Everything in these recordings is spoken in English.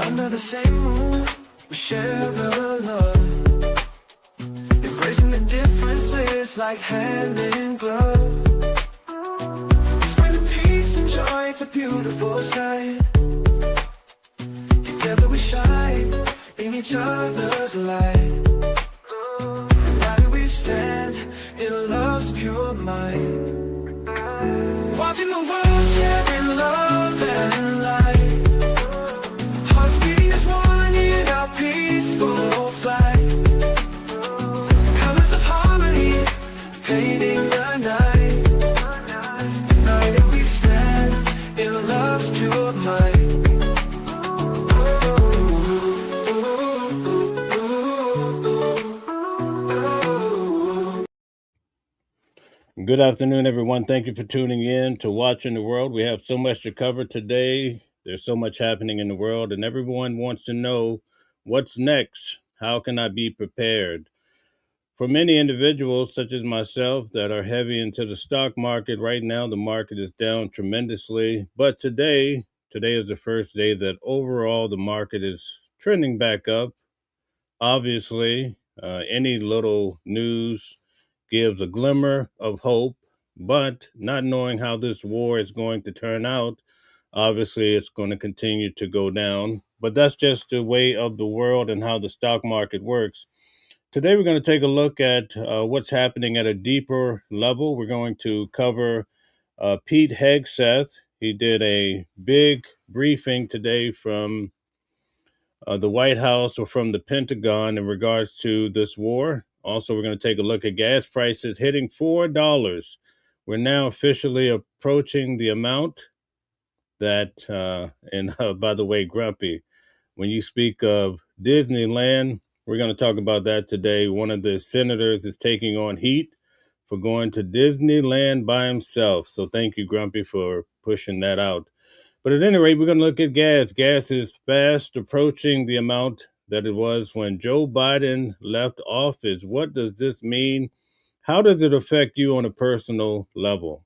Under the same moon, we share the love, embracing the differences like hand in glove. Spreading peace and joy, it's a beautiful sight. Together we shine in each other's light. United we stand in love's pure might. Watching the world share in love and light. Hearts beating as one in our peaceful flight. Colors of harmony painting the night. United we stand in love's pure might. Good afternoon, everyone. Thank you for tuning in to Watching the World. We have so much to cover today. There's so much happening in the world, and everyone wants to know what's next. How can I be prepared? For many individuals, such as myself, that are heavy into the stock market right now, the market is down tremendously. But today is the first day that overall the market is trending back up. Obviously, any little news gives a glimmer of hope, but not knowing how this war is going to turn out, obviously it's going to continue to go down. But that's just the way of the world and how the stock market works. Today we're going to take a look at what's happening at a deeper level. We're going to cover Pete Hegseth. He did a big briefing today from the White House or from the Pentagon in regards to this war. Also, we're going to take a look at gas prices hitting $4. We're now officially approaching the amount that, by the way, Grumpy, when you speak of Disneyland, we're going to talk about that today. One of the senators is taking on heat for going to Disneyland by himself. So thank you, Grumpy, for pushing that out. But at any rate, we're going to look at gas. Gas is fast approaching the amount that it was when Joe Biden left office. What does this mean? How does it affect you on a personal level?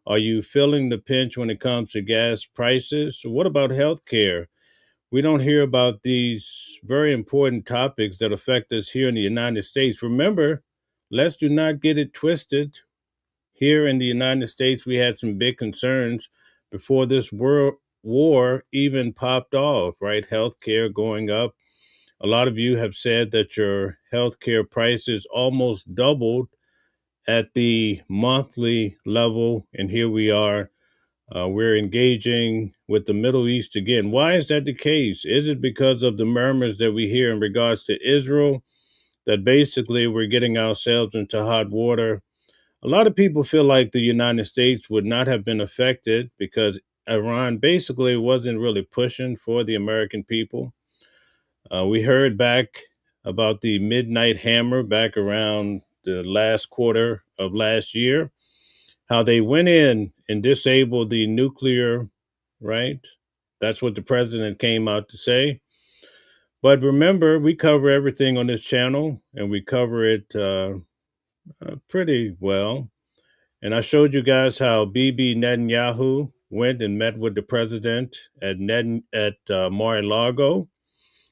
Are you feeling the pinch when it comes to gas prices? What about healthcare? We don't hear about these very important topics that affect us here in the United States. Remember, let's do not get it twisted. Here in the United States, we had some big concerns before this war even popped off, right? Healthcare going up. A lot of you have said that your healthcare prices almost doubled at the monthly level, and here we are. We're engaging with the Middle East again. Why is that the case? Is it because of the murmurs that we hear in regards to Israel, that basically we're getting ourselves into hot water? A lot of people feel like the United States would not have been affected because Iran basically wasn't really pushing for the American people. We heard back about the midnight hammer back around the last quarter of last year, how they went in and disabled the nuclear, right? That's what the president came out to say. But remember, we cover everything on this channel, and we cover it pretty well. And I showed you guys how Bibi Netanyahu went and met with the president at Mar-a-Lago.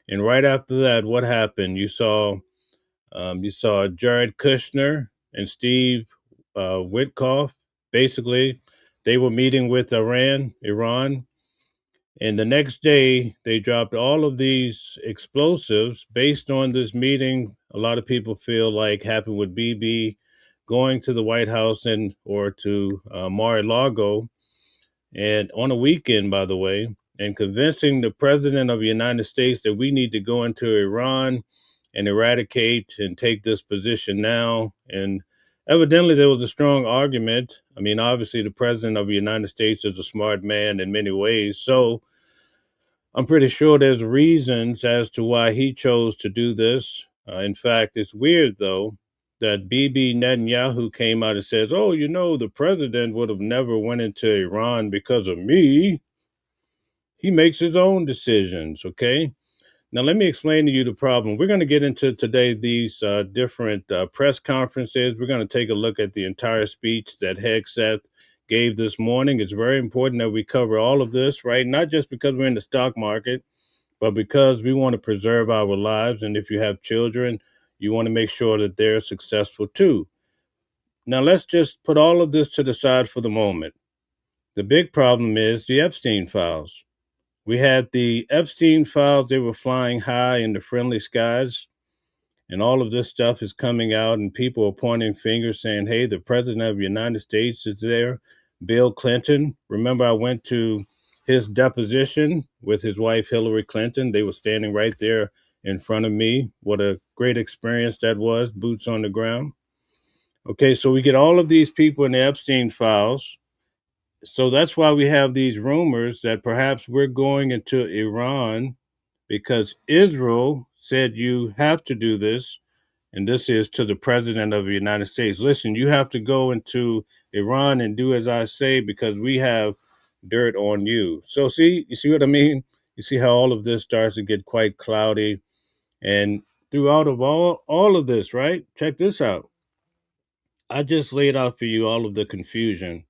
And right after that, what happened? You saw Jared Kushner and Steve Witkoff. Basically, they were meeting with Iran. And the next day, they dropped all of these explosives based on this meeting. A lot of people feel like happened with Bibi going to the White House or to Mar-a-Lago, and on a weekend, by the way, and convincing the president of the United States that we need to go into Iran and eradicate and take this position now. And evidently, there was a strong argument. I mean, obviously, the president of the United States is a smart man in many ways. So I'm pretty sure there's reasons as to why he chose to do this. In fact, it's weird, though, that Bibi Netanyahu came out and says, oh, the president would have never went into Iran because of me. He makes his own decisions, okay? Now, let me explain to you the problem. We're going to get into today these different press conferences. We're going to take a look at the entire speech that Hegseth gave this morning. It's very important that we cover all of this, right? Not just because we're in the stock market, But because we want to preserve our lives, and if you have children, you want to make sure that they're successful too. Now, let's just put all of this to the side for the moment. The big problem is the Epstein files. We had the Epstein files, they were flying high in the friendly skies, and all of this stuff is coming out, and people are pointing fingers saying, hey, the president of the United States is there. Bill Clinton. Remember, I went to his deposition with his wife, Hillary Clinton. They were standing right there in front of me. What a great experience that was, boots on the ground. Okay, so we get all of these people in the Epstein files. So that's why we have these rumors that perhaps we're going into Iran because Israel said you have to do this. And this is to the president of the United States. Listen, you have to go into Iran and do as I say because we have dirt on you. So you see what I mean? You see how all of this starts to get quite cloudy. And throughout of all of this, right? Check this out. I just laid out for you all of the confusion.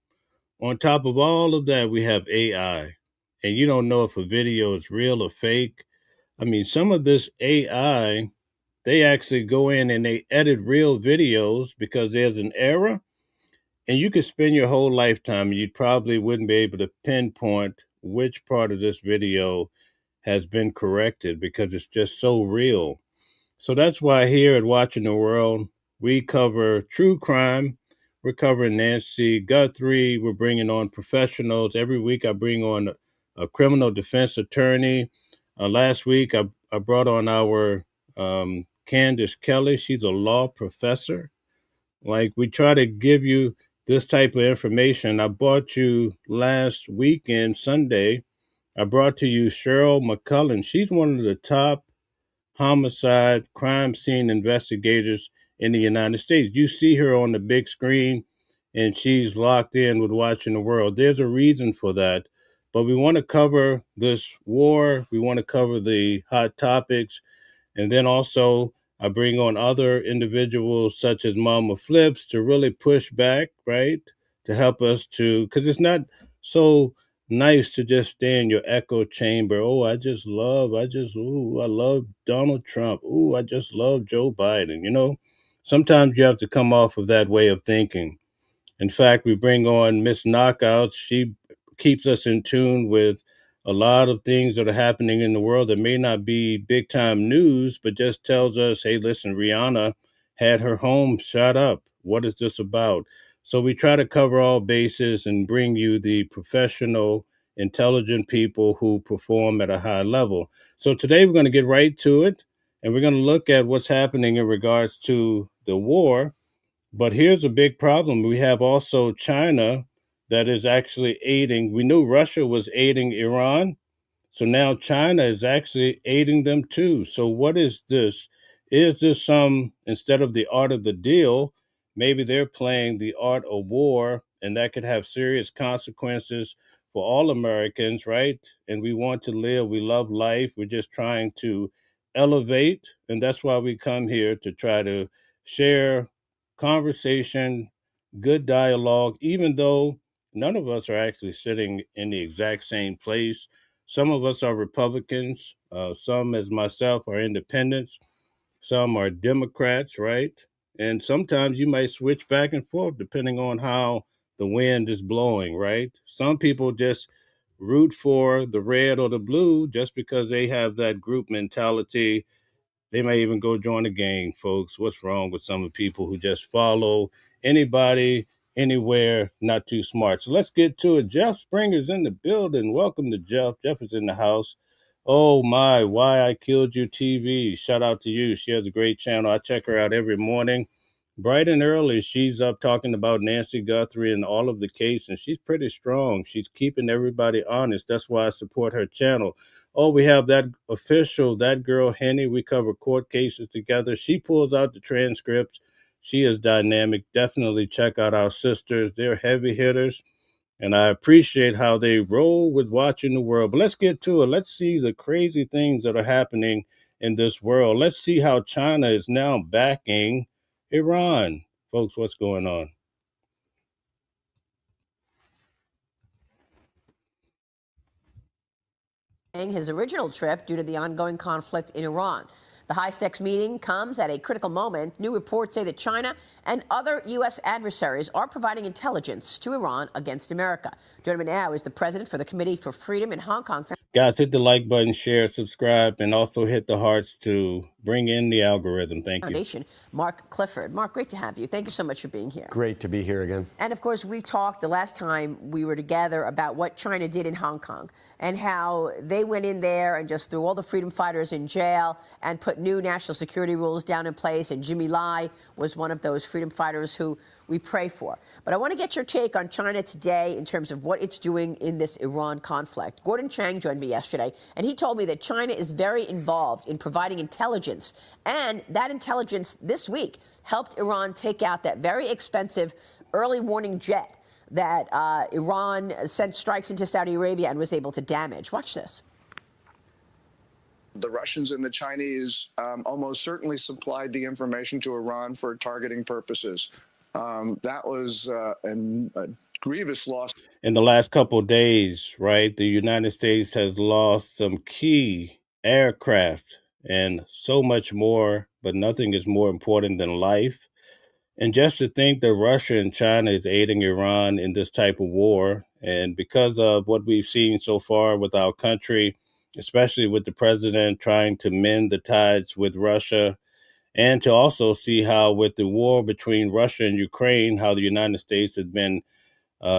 On top of all of that, we have AI. And you don't know if a video is real or fake. I mean, some of this AI, they actually go in and they edit real videos because there's an error. And you could spend your whole lifetime and you probably wouldn't be able to pinpoint which part of this video has been corrected because it's just so real. So that's why here at Watching the World, we cover true crime. We're covering Nancy Guthrie. We're bringing on professionals. Every week I bring on a criminal defense attorney. Last week I brought on our Candace Kelly. She's a law professor. Like we try to give you this type of information. I brought you last weekend, Sunday, I brought to you Cheryl McCullen. She's one of the top homicide crime scene investigators in the United States. You see her on the big screen and she's locked in with Watching the World. There's a reason for that. But we want to cover this war. We want to cover the hot topics. And then also, I bring on other individuals such as Mama Flips to really push back, right? To help us to, because it's not so nice to just stay in your echo chamber. Oh, I love Donald Trump. Ooh, I just love Joe Biden. Sometimes you have to come off of that way of thinking. In fact, we bring on Miss Knockouts. She keeps us in tune with a lot of things that are happening in the world that may not be big time news, but just tells us, hey, listen, Rihanna had her home shot up. What is this about? So we try to cover all bases and bring you the professional, intelligent people who perform at a high level. So today we're going to get right to it, and we're going to look at what's happening in regards to the war. But here's a big problem. We have also China that is actually aiding. We knew Russia was aiding Iran. So now China is actually aiding them too. So what is this? Is this instead of the art of the deal, maybe they're playing the art of war, and that could have serious consequences for all Americans, right? And we want to live, we love life. We're just trying to elevate. And that's why we come here to try to share conversation, good dialogue, even though none of us are actually sitting in the exact same place. Some of us are Republicans, some, as myself, are independents, some are Democrats, right? And sometimes you might switch back and forth depending on how the wind is blowing, right? Some people just root for the red or the blue just because they have that group mentality. They may even go join a gang, folks. What's wrong with some of the people who just follow anybody, anywhere, not too smart? So let's get to it. Jeff Springer's in the building. Welcome to Jeff. Jeff is in the house. Oh my, Why I Killed You TV. Shout out to you. She has a great channel. I check her out every morning. Bright and early, she's up talking about Nancy Guthrie and all of the case, and she's pretty strong. She's keeping everybody honest. That's why I support her channel. Oh, we have that official, that girl, Henny. We cover court cases together. She pulls out the transcripts. She is dynamic. Definitely check out our sisters. They're heavy hitters, and I appreciate how they roll with Watching the World. But let's get to it. Let's see the crazy things that are happening in this world. Let's see how China is now backing Iran. Folks, what's going on? his original trip due to the ongoing conflict in Iran. The high-stakes meeting comes at a critical moment. New reports say that China and other U.S. adversaries are providing intelligence to Iran against America. Joining me now is the president for the Committee for Freedom in Hong Kong. Guys, hit the like button, share, subscribe, and also hit the hearts to bring in the algorithm. Thank you. Foundation, Mark Clifford. Mark, great to have you. Thank you so much for being here. Great to be here again. And of course, we've talked the last time we were together about what China did in Hong Kong and how they went in there and just threw all the freedom fighters in jail and put new national security rules down in place. And Jimmy Lai was one of those freedom fighters who we pray for. But I want to get your take on China today in terms of what it's doing in this Iran conflict. Gordon Chang joined me yesterday, and he told me that China is very involved in providing intelligence, and that intelligence this week helped Iran take out that very expensive early warning jet that Iran sent strikes into Saudi Arabia and was able to damage. Watch this. The Russians and the Chinese almost certainly supplied the information to Iran for targeting purposes. That was a grievous loss. In the last couple of days, right, the United States has lost some key aircraft and so much more, but nothing is more important than life. And just to think that Russia and China is aiding Iran in this type of war, and because of what we've seen so far with our country, especially with the president trying to mend the tides with Russia, and to also see how with the war between Russia and Ukraine, how the United States has been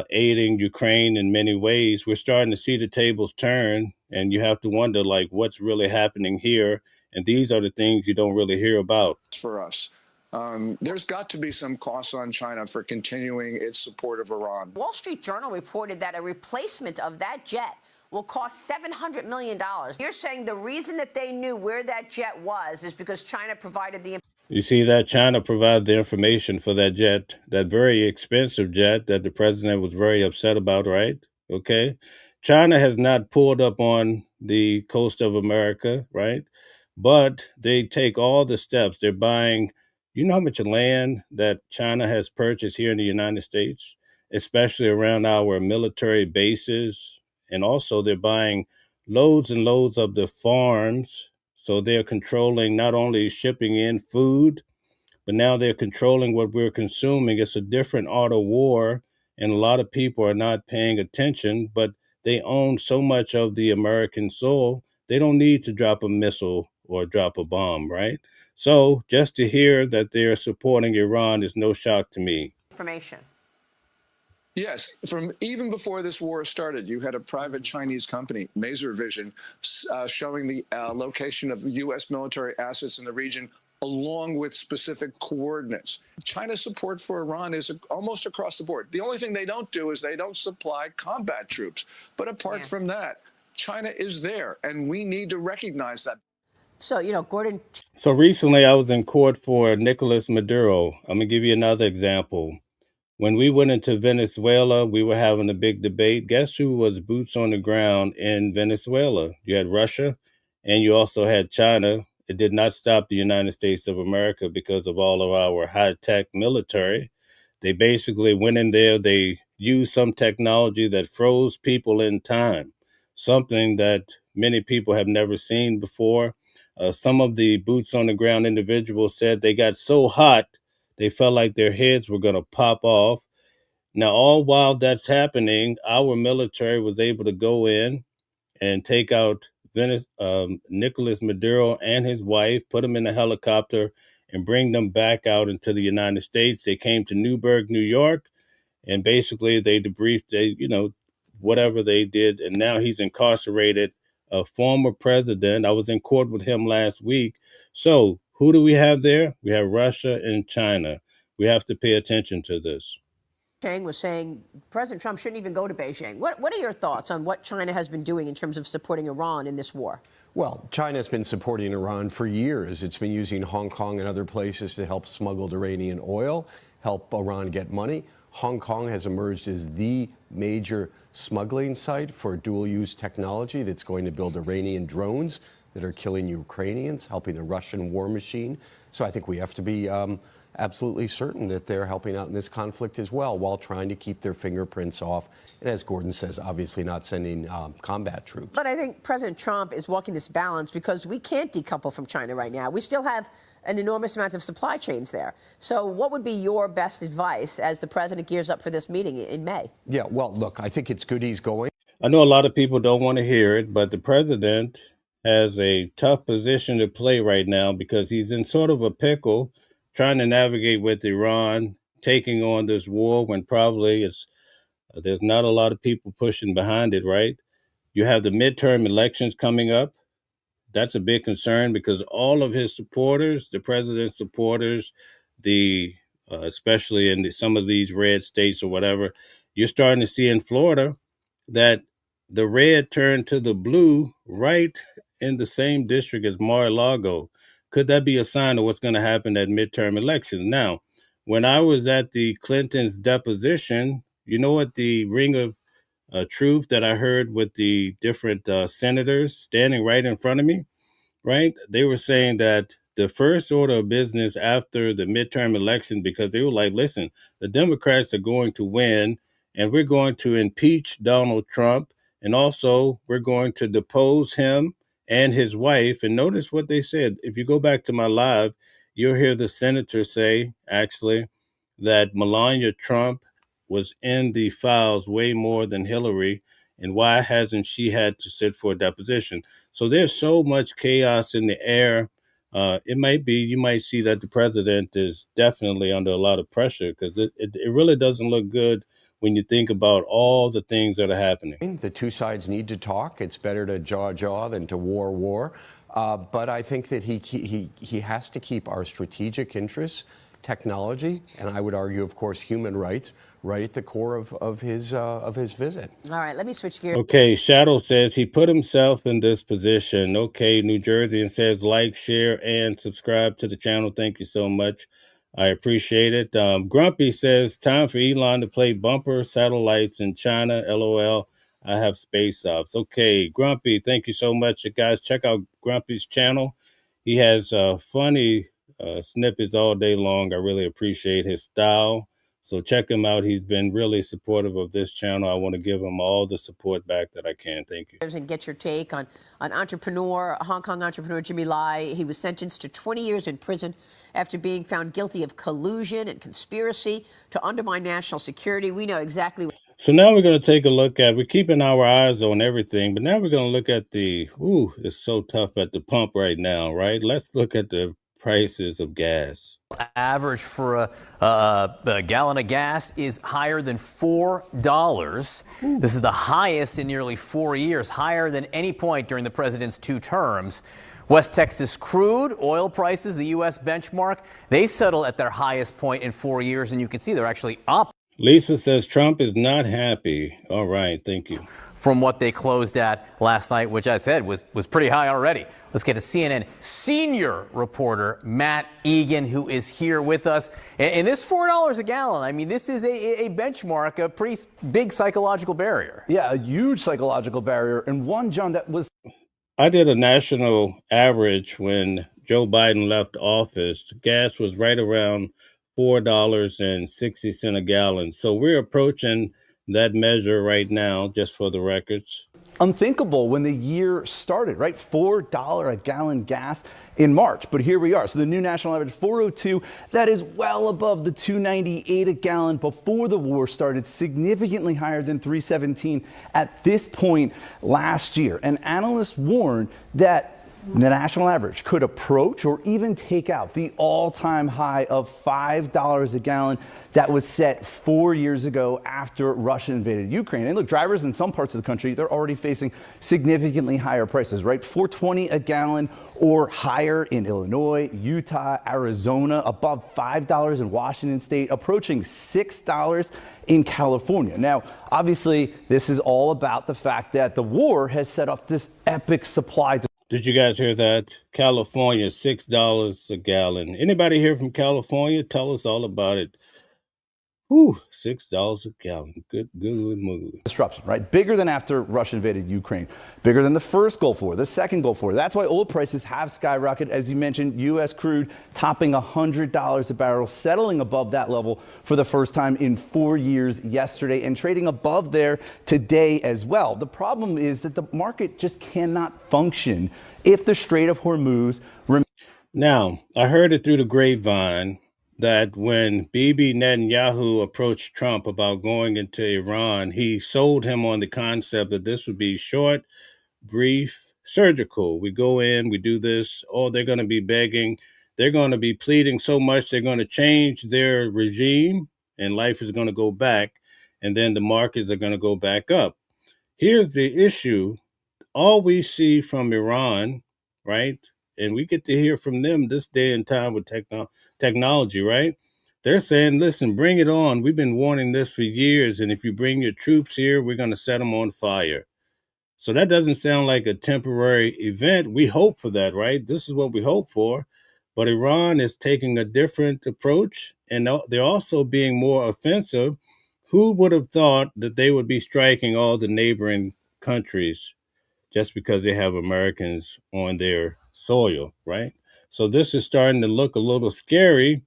aiding Ukraine in many ways, we're starting to see the tables turn, and you have to wonder, like, what's really happening here? And these are the things you don't really hear about. For us. There's got to be some costs on China for continuing its support of Iran. Wall Street Journal reported that a replacement of that jet will cost $700 million. You're saying the reason that they knew where that jet was is because China provided the information. You see that China provided the information for that jet, that very expensive jet that the president was very upset about, right? Okay. China has not pulled up on the coast of America, right? But they take all the steps. They're buying, you know how much land that China has purchased here in the United States, especially around our military bases. And also they're buying loads and loads of the farms. So they're controlling not only shipping in food, but now they're controlling what we're consuming. It's a different art of war, and a lot of people are not paying attention, but they own so much of the American soil, they don't need to drop a missile or drop a bomb, right? So just to hear that they're supporting Iran is no shock to me. Information. Yes, from even before this war started, you had a private Chinese company, Maser Vision, showing the location of U.S. military assets in the region, along with specific coordinates. China's support for Iran is almost across the board. The only thing they don't do is they don't supply combat troops. But apart from that, China is there, and we need to recognize that. So, you know, Gordon. So recently I was in court for Nicolas Maduro. I'm going to give you another example. When we went into Venezuela, we were having a big debate. Guess who was boots on the ground in Venezuela? You had Russia, and you also had China. It did not stop the United States of America because of all of our high-tech military. They basically went in there. They used some technology that froze people in time, something that many people have never seen before. Some of the boots on the ground individuals said they got so hot, they felt like their heads were going to pop off. Now, all while that's happening, our military was able to go in and take out Nicolas Maduro and his wife, put them in a helicopter, and bring them back out into the United States. They came to Newburgh, New York, and basically they debriefed, whatever they did, and now he's incarcerated, a former president. I was in court with him last week. So who do we have there? We have Russia and China. We have to pay attention to this. Chang was saying President Trump shouldn't even go to Beijing. What are your thoughts on what China has been doing in terms of supporting Iran in this war? Well, China's been supporting Iran for years. It's been using Hong Kong and other places to help smuggle Iranian oil, help Iran get money. Hong Kong has emerged as the major smuggling site for dual-use technology that's going to build Iranian drones that are killing Ukrainians, helping the Russian war machine. So I think we have to be absolutely certain that they're helping out in this conflict as well, while trying to keep their fingerprints off. And as Gordon says, obviously not sending combat troops. But I think President Trump is walking this balance because we can't decouple from China right now. We still have an enormous amount of supply chains there. So what would be your best advice as the president gears up for this meeting in May? Yeah, well, look, I think it's good he's going. I know a lot of people don't want to hear it, but the president has a tough position to play right now because he's in sort of a pickle trying to navigate with Iran taking on this war when probably there's not a lot of people pushing behind it, right? You have the midterm elections coming up. That's a big concern because all of his supporters, the president's supporters, especially in some of these red states or whatever, you're starting to see in Florida that the red turned to the blue right in the same district as Mar-a-Lago. Could that be a sign of what's going to happen at midterm elections? Now, when I was at the Clintons' deposition, you know what the ring of truth that I heard with the different senators standing right in front of me, right? They were saying that the first order of business after the midterm election, because they were like, listen, the Democrats are going to win and we're going to impeach Donald Trump. And also we're going to depose him and his wife. And notice what they said. If you go back to my live, you'll hear the senator say, actually, that Melania Trump was in the files way more than Hillary. And why hasn't she had to sit for a deposition? So there's so much chaos in the air. You might see that the president is definitely under a lot of pressure because it really doesn't look good when you think about all the things that are happening. The two sides need to talk. It's better to jaw than to war. But I think that he has to keep our strategic interests, technology, and I would argue, of course, human rights, right at the core of his visit. All right, let me switch gears. Okay, Shadow says he put himself in this position. Okay, New Jersey, and says like, share, and subscribe to the channel. Thank you so much. I appreciate it. Grumpy says, time for Elon to play bumper satellites in China. LOL. I have space subs. Okay, Grumpy, thank you so much. Guys, check out Grumpy's channel. He has funny snippets all day long. I really appreciate his style. So check him out. He's been really supportive of this channel. I want to give him all the support back that I can. Thank you. And get your take on Hong Kong entrepreneur Jimmy Lai. He was sentenced to 20 years in prison after being found guilty of collusion and conspiracy to undermine national security. We know exactly. So now we're going to take a look at, we're keeping our eyes on everything, but now we're going to look at it's so tough at the pump right now, right? Let's look at the prices of gas. Average for a gallon of gas is higher than $4. This is the highest in nearly 4 years, higher than any point during the president's 2 terms. West Texas crude oil prices, the U.S. benchmark, they settle at their highest point in 4 years, and you can see they're actually up. Lisa says Trump is not happy. All right, thank you. From what they closed at last night, which I said was pretty high already. Let's get to CNN senior reporter Matt Egan, who is here with us. And this $4 a gallon, I mean, this is a benchmark, a pretty big psychological barrier. Yeah, a huge psychological barrier. And one, John, that was... I did a national average when Joe Biden left office. Gas was right around $4.60 a gallon. So we're approaching that measure right now, just for the records. Unthinkable when the year started, right? $4 a gallon gas in March. But here we are. So the new national average, $4.02. That is well above the $2.98 a gallon before the war started, significantly higher than $3.17 at this point last year. And analysts warn that the national average could approach or even take out the all-time high of $5 a gallon that was set 4 years ago after Russia invaded Ukraine. And look, drivers in some parts of the country, they're already facing significantly higher prices, right? $4.20 a gallon or higher in Illinois, Utah, Arizona, above $5 in Washington State, approaching $6 in California. Now, obviously, this is all about the fact that the war has set up this epic supply. Did you guys hear that? California, $6 a gallon. Anybody here from California? Tell us all about it. Whew, $6 a gallon. Good googly moogly. Disruption, right? Bigger than after Russia invaded Ukraine, bigger than the first Gulf War, the second Gulf War. That's why oil prices have skyrocketed. As you mentioned, U.S. crude topping $100 a barrel, settling above that level for the first time in 4 years yesterday and trading above there today as well. The problem is that the market just cannot function if the Strait of Hormuz remains. Now, I heard it through the grapevine that when Bibi Netanyahu approached Trump about going into Iran, he sold him on the concept that this would be short, brief, surgical. We go in, we do this. Oh, they're going to be begging. They're going to be pleading so much, they're going to change their regime and life is going to go back. And then the markets are going to go back up. Here's the issue. All we see from Iran, right? And we get to hear from them this day and time with technology, right? They're saying, listen, bring it on. We've been warning this for years. And if you bring your troops here, we're going to set them on fire. So that doesn't sound like a temporary event. We hope for that, right? This is what we hope for. But Iran is taking a different approach, and they're also being more offensive. Who would have thought that they would be striking all the neighboring countries just because they have Americans on their soil, right? So this is starting to look a little scary,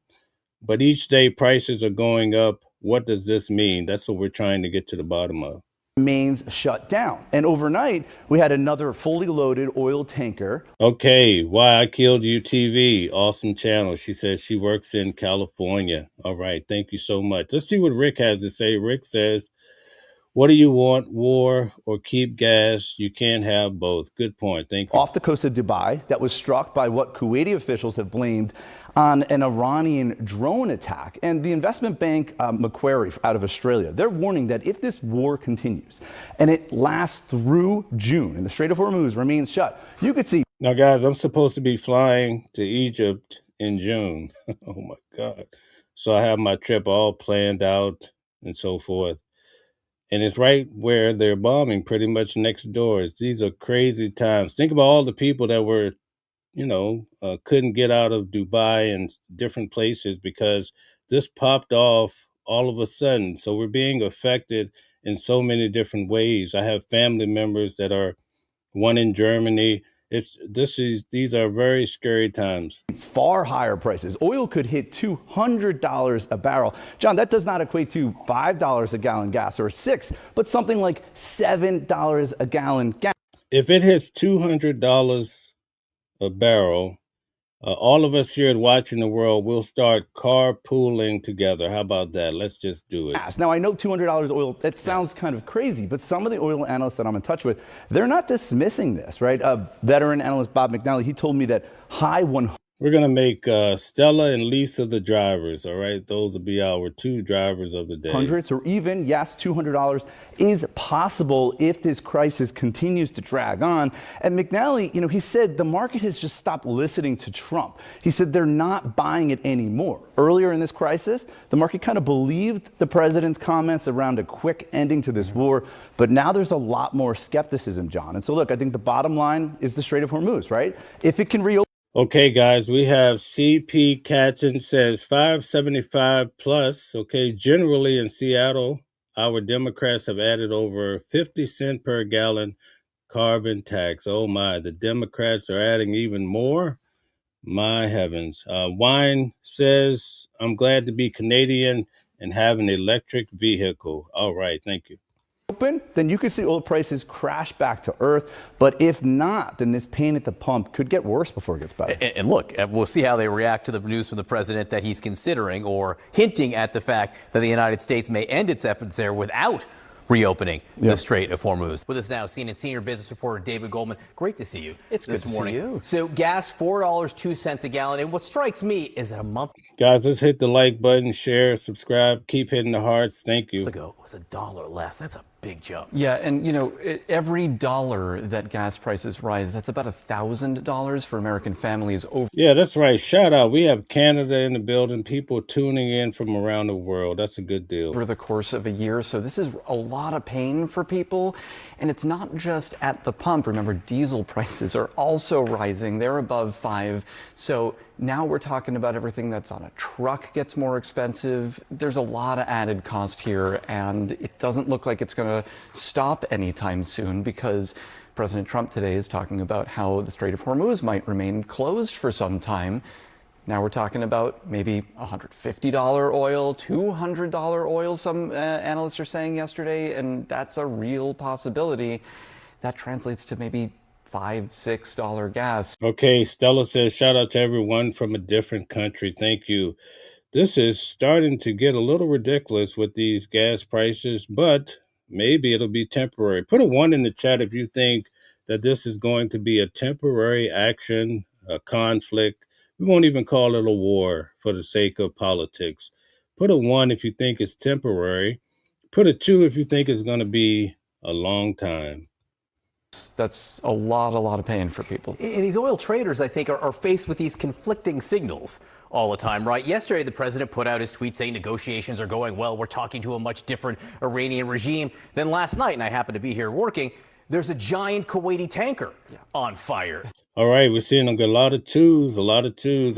but each day prices are going up. What does this mean? That's what we're trying to get to the bottom of. Remains shut down. And overnight, we had another fully loaded oil tanker. Okay, Why I Killed You TV, awesome channel. She says she works in California. All right, thank you so much. Let's see what Rick has to say. Rick says, what do you want, war or keep gas? You can't have both. Good point. Thank you. Off the coast of Dubai that was struck by what Kuwaiti officials have blamed on an Iranian drone attack. And the investment bank Macquarie out of Australia, they're warning that if this war continues and it lasts through June and the Strait of Hormuz remains shut, you could see. Now, guys, I'm supposed to be flying to Egypt in June. Oh, my God. So I have my trip all planned out and so forth. And it's right where they're bombing, pretty much next door. These are crazy times. Think about all the people that were, couldn't get out of Dubai and different places because this popped off all of a sudden. So we're being affected in so many different ways. I have family members that are one in Germany. These are very scary times. Far higher prices. Oil could hit $200 a barrel. John, that does not equate to $5 a gallon gas or $6, but something like $7 a gallon gas. If it hits $200 a barrel, all of us here at Watching the World will start carpooling together. How about that? Let's just do it. Now, I know $200 oil, that sounds kind of crazy, but some of the oil analysts that I'm in touch with, they're not dismissing this, right? Veteran analyst Bob McNally, he told me that high 100. We're going to make Stella and Lisa the drivers, all right? Those will be our two drivers of the day. Hundreds or even, yes, $200 is possible if this crisis continues to drag on. And McNally, he said the market has just stopped listening to Trump. He said they're not buying it anymore. Earlier in this crisis, the market kind of believed the president's comments around a quick ending to this war, but now there's a lot more skepticism, John. And so look, I think the bottom line is the Strait of Hormuz, right? If it can reopen. Okay, guys, we have CP Katzen says 575 plus. Okay, generally in Seattle, our Democrats have added over 50 cents per gallon carbon tax. Oh my, the Democrats are adding even more. My heavens. Wine says, I'm glad to be Canadian and have an electric vehicle. All right, thank you. Open, then you could see oil prices crash back to earth. But if not, then this pain at the pump could get worse before it gets better. And look, we'll see how they react to the news from the president that he's considering or hinting at the fact that the United States may end its efforts there without reopening the Strait of Hormuz. With us now, CNN senior business reporter David Goldman. Great to see you. It's good to see you. So gas, $4.02 a gallon. And what strikes me is that a month Guys, let's hit the like button, share, subscribe, keep hitting the hearts. Thank you. ago it was $1 less. That's a big jump. Yeah, and every dollar that gas prices rise, that's about $1,000 for American families over. Yeah, that's right. Shout out. We have Canada in the building, people tuning in from around the world. That's a good deal. Over the course of a year. So this is a lot of pain for people. And it's not just at the pump. Remember, diesel prices are also rising. They're above $5. So Now we're talking about everything that's on a truck gets more expensive. There's a lot of added cost here, and it doesn't look like it's going to stop anytime soon, because President Trump today is talking about how the Strait of Hormuz might remain closed for some time. Now we're talking about maybe $150 oil, $200 oil, some analysts are saying yesterday, and that's a real possibility. That translates to maybe $5, $6 gas. Okay, Stella says, shout out to everyone from a different country. Thank you. This is starting to get a little ridiculous with these gas prices, but maybe it'll be temporary. Put a 1 in the chat if you think that this is going to be a temporary action, a conflict. We won't even call it a war for the sake of politics. Put a 1 if you think it's temporary. Put a 2 if you think it's going to be a long time. That's a lot of pain for people. And these oil traders, I think, are faced with these conflicting signals all the time, right? Yesterday, the president put out his tweet saying negotiations are going well. We're talking to a much different Iranian regime. Then last night, and I happened to be here working, there's a giant Kuwaiti tanker on fire. All right, we're seeing a lot of twos.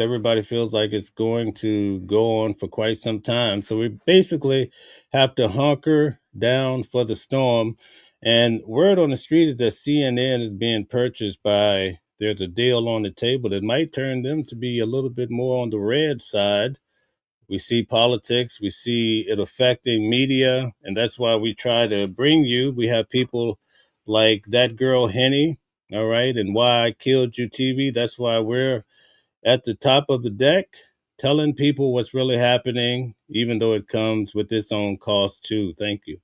Everybody feels like it's going to go on for quite some time. So we basically have to hunker down for the storm. And word on the street is that CNN is being purchased by, there's a deal on the table that might turn them to be a little bit more on the red side. We see politics, we see it affecting media, and that's why we try to bring you. We have people like That Girl Henny, all right, and Why I Killed You TV. That's why we're at the top of the deck telling people what's really happening, even though it comes with its own cost too. Thank you.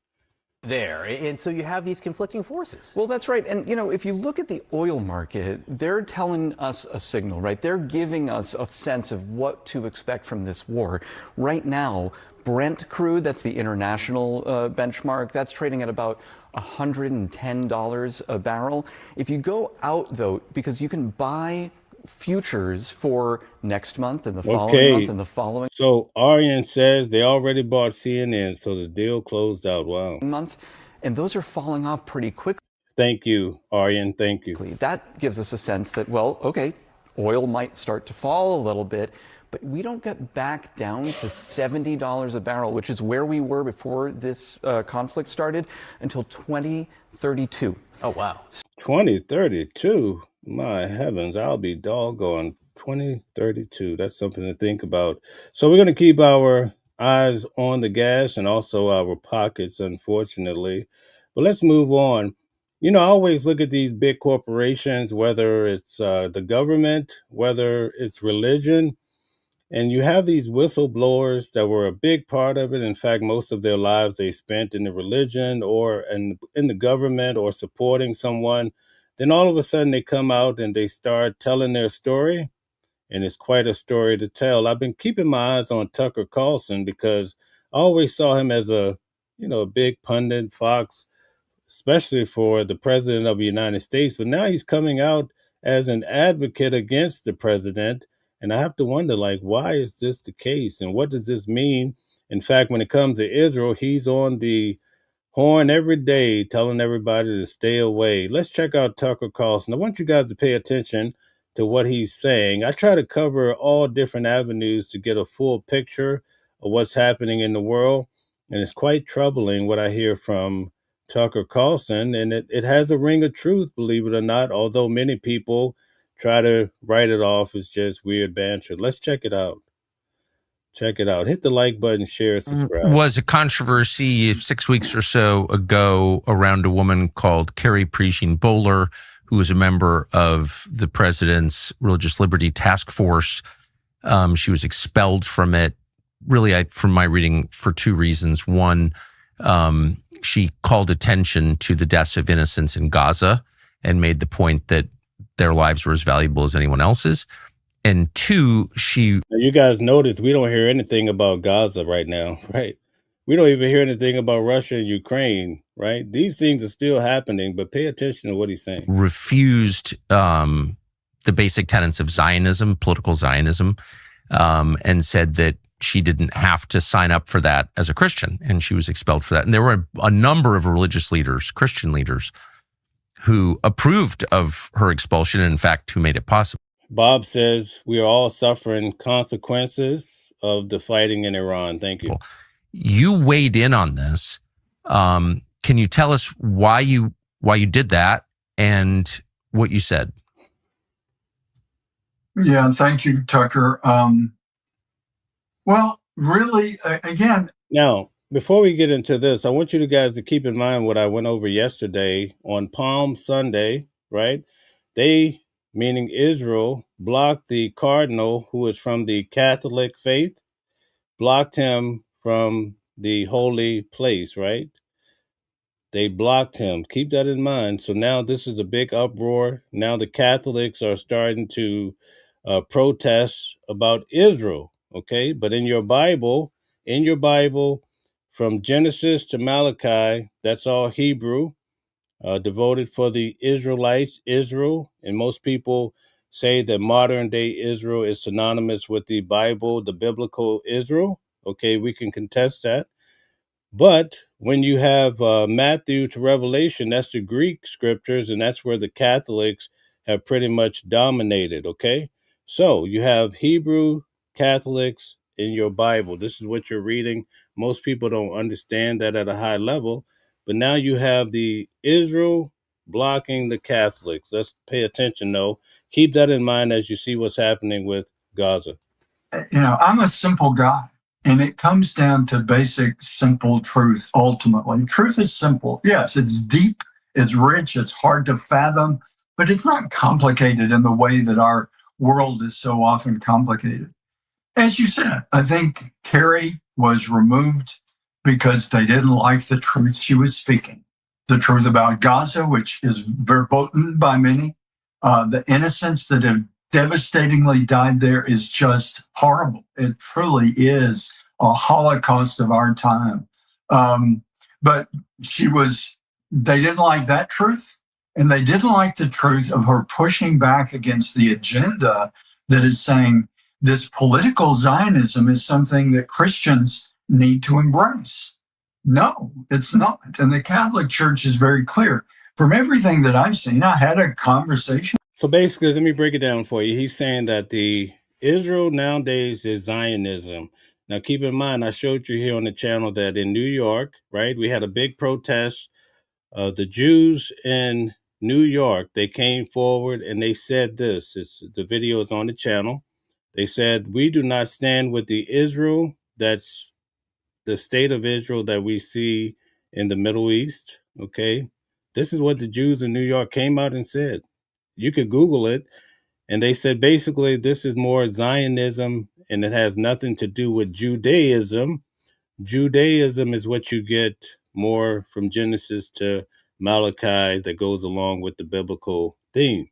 There. And so you have these conflicting forces. Well, that's right. And, if you look at the oil market, they're telling us a signal, right? They're giving us a sense of what to expect from this war. Right now, Brent crude, that's the international benchmark, that's trading at about $110 a barrel. If you go out, though, because you can buy futures for next month and the following month and the following. So Aryan says they already bought CNN, so the deal closed out. Wow. Month, and those are falling off pretty quickly. Thank you, Aryan. Thank you. That gives us a sense that, well, okay, oil might start to fall a little bit, but we don't get back down to $70 a barrel, which is where we were before this conflict started, until 2032. Oh, wow. 2032. My heavens, I'll be doggone. 2032. That's something to think about. So we're going to keep our eyes on the gas and also our pockets, unfortunately. But let's move on. I always look at these big corporations, whether it's the government, whether it's religion, and you have these whistleblowers that were a big part of it. In fact, most of their lives they spent in the religion or in the government or supporting someone. Then all of a sudden they come out and they start telling their story, and it's quite a story to tell. I've been keeping my eyes on Tucker Carlson because I always saw him as a big pundit, Fox, especially for the president of the United States. But now he's coming out as an advocate against the president, and I have to wonder, why is this the case, and what does this mean? In fact, when it comes to Israel, he's on the horn every day telling everybody to stay away. Let's check out Tucker Carlson. I want you guys to pay attention to what he's saying. I try to cover all different avenues to get a full picture of what's happening in the world, and it's quite troubling what I hear from Tucker Carlson, and it has a ring of truth, believe it or not, although many people try to write it off as just weird banter. Let's check it out. Check it out. Hit the like button, share, subscribe. Was a controversy 6 weeks or so ago around a woman called Carrie Prejean Bowler, who was a member of the president's Religious Liberty Task Force. She was expelled from it, really, from my reading, for two reasons. One, she called attention to the deaths of innocents in Gaza and made the point that their lives were as valuable as anyone else's. And two, now you guys noticed we don't hear anything about Gaza right now, right? We don't even hear anything about Russia and Ukraine, right? These things are still happening, but pay attention to what he's saying. Refused the basic tenets of Zionism, political Zionism, and said that she didn't have to sign up for that as a Christian, and she was expelled for that. And there were a number of religious leaders, Christian leaders, who approved of her expulsion, and in fact, who made it possible. Bob says we are all suffering consequences of the fighting in Iran. Thank you. You weighed in on this. Can you tell us why you did that and what you said? Yeah, thank you, Tucker. Well, really, again. Now, before we get into this, I want you guys to keep in mind what I went over yesterday on Palm Sunday, right? They, meaning Israel, blocked the cardinal who is from the Catholic faith, blocked him from the holy place, right? They blocked him. Keep that in mind. So now this is a big uproar. Now the Catholics are starting to protest about Israel. Okay, but in your Bible, from Genesis to Malachi, that's all Hebrew, devoted for the Israelites, Israel. And most people say that modern day Israel is synonymous with the Bible, the biblical Israel. Okay, we can contest that. But when you have Matthew to Revelation, that's the Greek scriptures, and that's where the Catholics have pretty much dominated, okay? So you have Hebrew Catholics in your Bible. This is what you're reading. Most people don't understand that at a high level, but now you have the Israel blocking the Catholics. Let's pay attention, though. Keep that in mind as you see what's happening with Gaza. I'm a simple guy. And it comes down to basic, simple truth, ultimately. Truth is simple. Yes, it's deep, it's rich, it's hard to fathom, but it's not complicated in the way that our world is so often complicated. As you said, I think Carrie was removed because they didn't like the truth she was speaking. The truth about Gaza, which is verboten by many, the innocents that have devastatingly died there is just horrible. It truly is a Holocaust of our time. But they didn't like that truth, and they didn't like the truth of her pushing back against the agenda that is saying this political Zionism is something that Christians need to embrace. No, it's not. And the Catholic Church is very clear. From everything that I've seen, I had a conversation. So basically, let me break it down for you. He's saying that the Israel nowadays is Zionism. Now, keep in mind, I showed you here on the channel that in New York, right, we had a big protest. The Jews in New York, they came forward and they said this. The video is on the channel. They said, we do not stand with the Israel, that's the state of Israel that we see in the Middle East, okay? This is what the Jews in New York came out and said. You could Google it. And they said, basically, this is more Zionism, and it has nothing to do with Judaism. Judaism is what you get more from Genesis to Malachi that goes along with the biblical theme.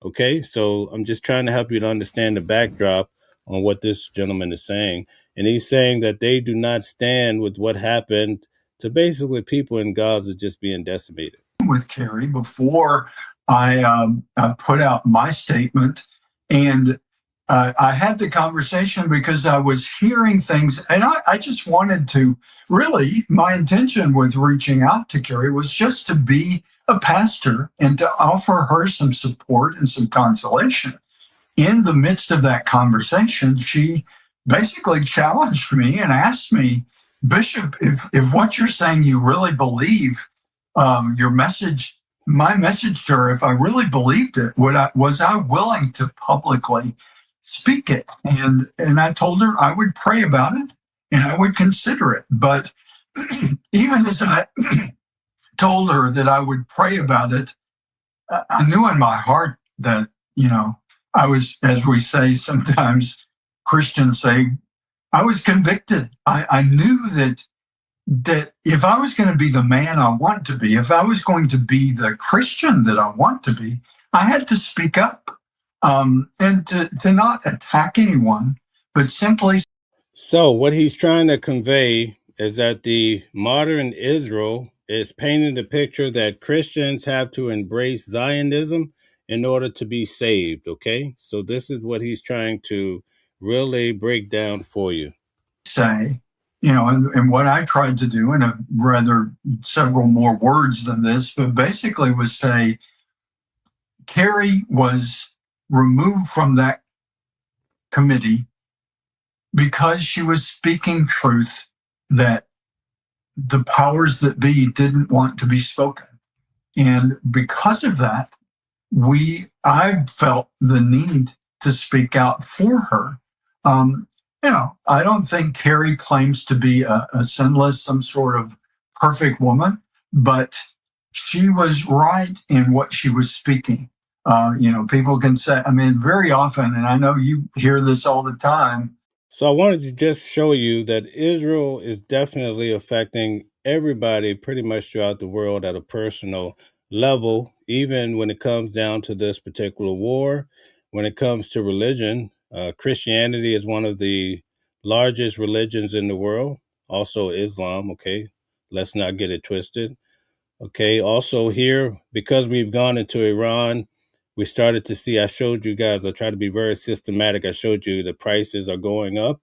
Okay, so I'm just trying to help you to understand the backdrop on what this gentleman is saying. And he's saying that they do not stand with what happened to basically people in Gaza just being decimated. With Carrie before I put out my statement, and I had the conversation because I was hearing things, and I just wanted to really, my intention with reaching out to Carrie was just to be a pastor and to offer her some support and some consolation. In the midst of that conversation, she basically challenged me and asked me, Bishop, if what you're saying you really believe, your message, my message to her, if I really believed it, was I willing to publicly speak it? And I told her I would pray about it and I would consider it. But even as I told her that I would pray about it, I knew in my heart that, I was, as we say sometimes, Christians say, I was convicted. I knew that if I was going to be the man I want to be, if I was going to be the Christian that I want to be, I had to speak up and to not attack anyone, but simply. So what he's trying to convey is that the modern Israel is painting the picture that Christians have to embrace Zionism in order to be saved, okay? So this is what he's trying to really break down for you. Say, and what I tried to do in a rather several more words than this, but basically was say, Carrie was removed from that committee because she was speaking truth that the powers that be didn't want to be spoken. And because of that, I felt the need to speak out for her. I don't think Carrie claims to be a sinless, some sort of perfect woman, but she was right in what she was speaking. People can say, very often, and I know you hear this all the time. So I wanted to just show you that Israel is definitely affecting everybody pretty much throughout the world at a personal level, even when it comes down to this particular war. When it comes to religion, Christianity is one of the largest religions in the world. Also Islam, okay? Let's not get it twisted. Okay, also here, because we've gone into Iran, we started to see, I showed you guys, I try to be very systematic. I showed you the prices are going up,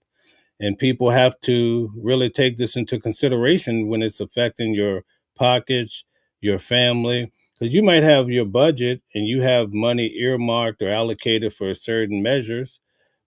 and people have to really take this into consideration when it's affecting your pockets, your family, because you might have your budget and you have money earmarked or allocated for certain measures.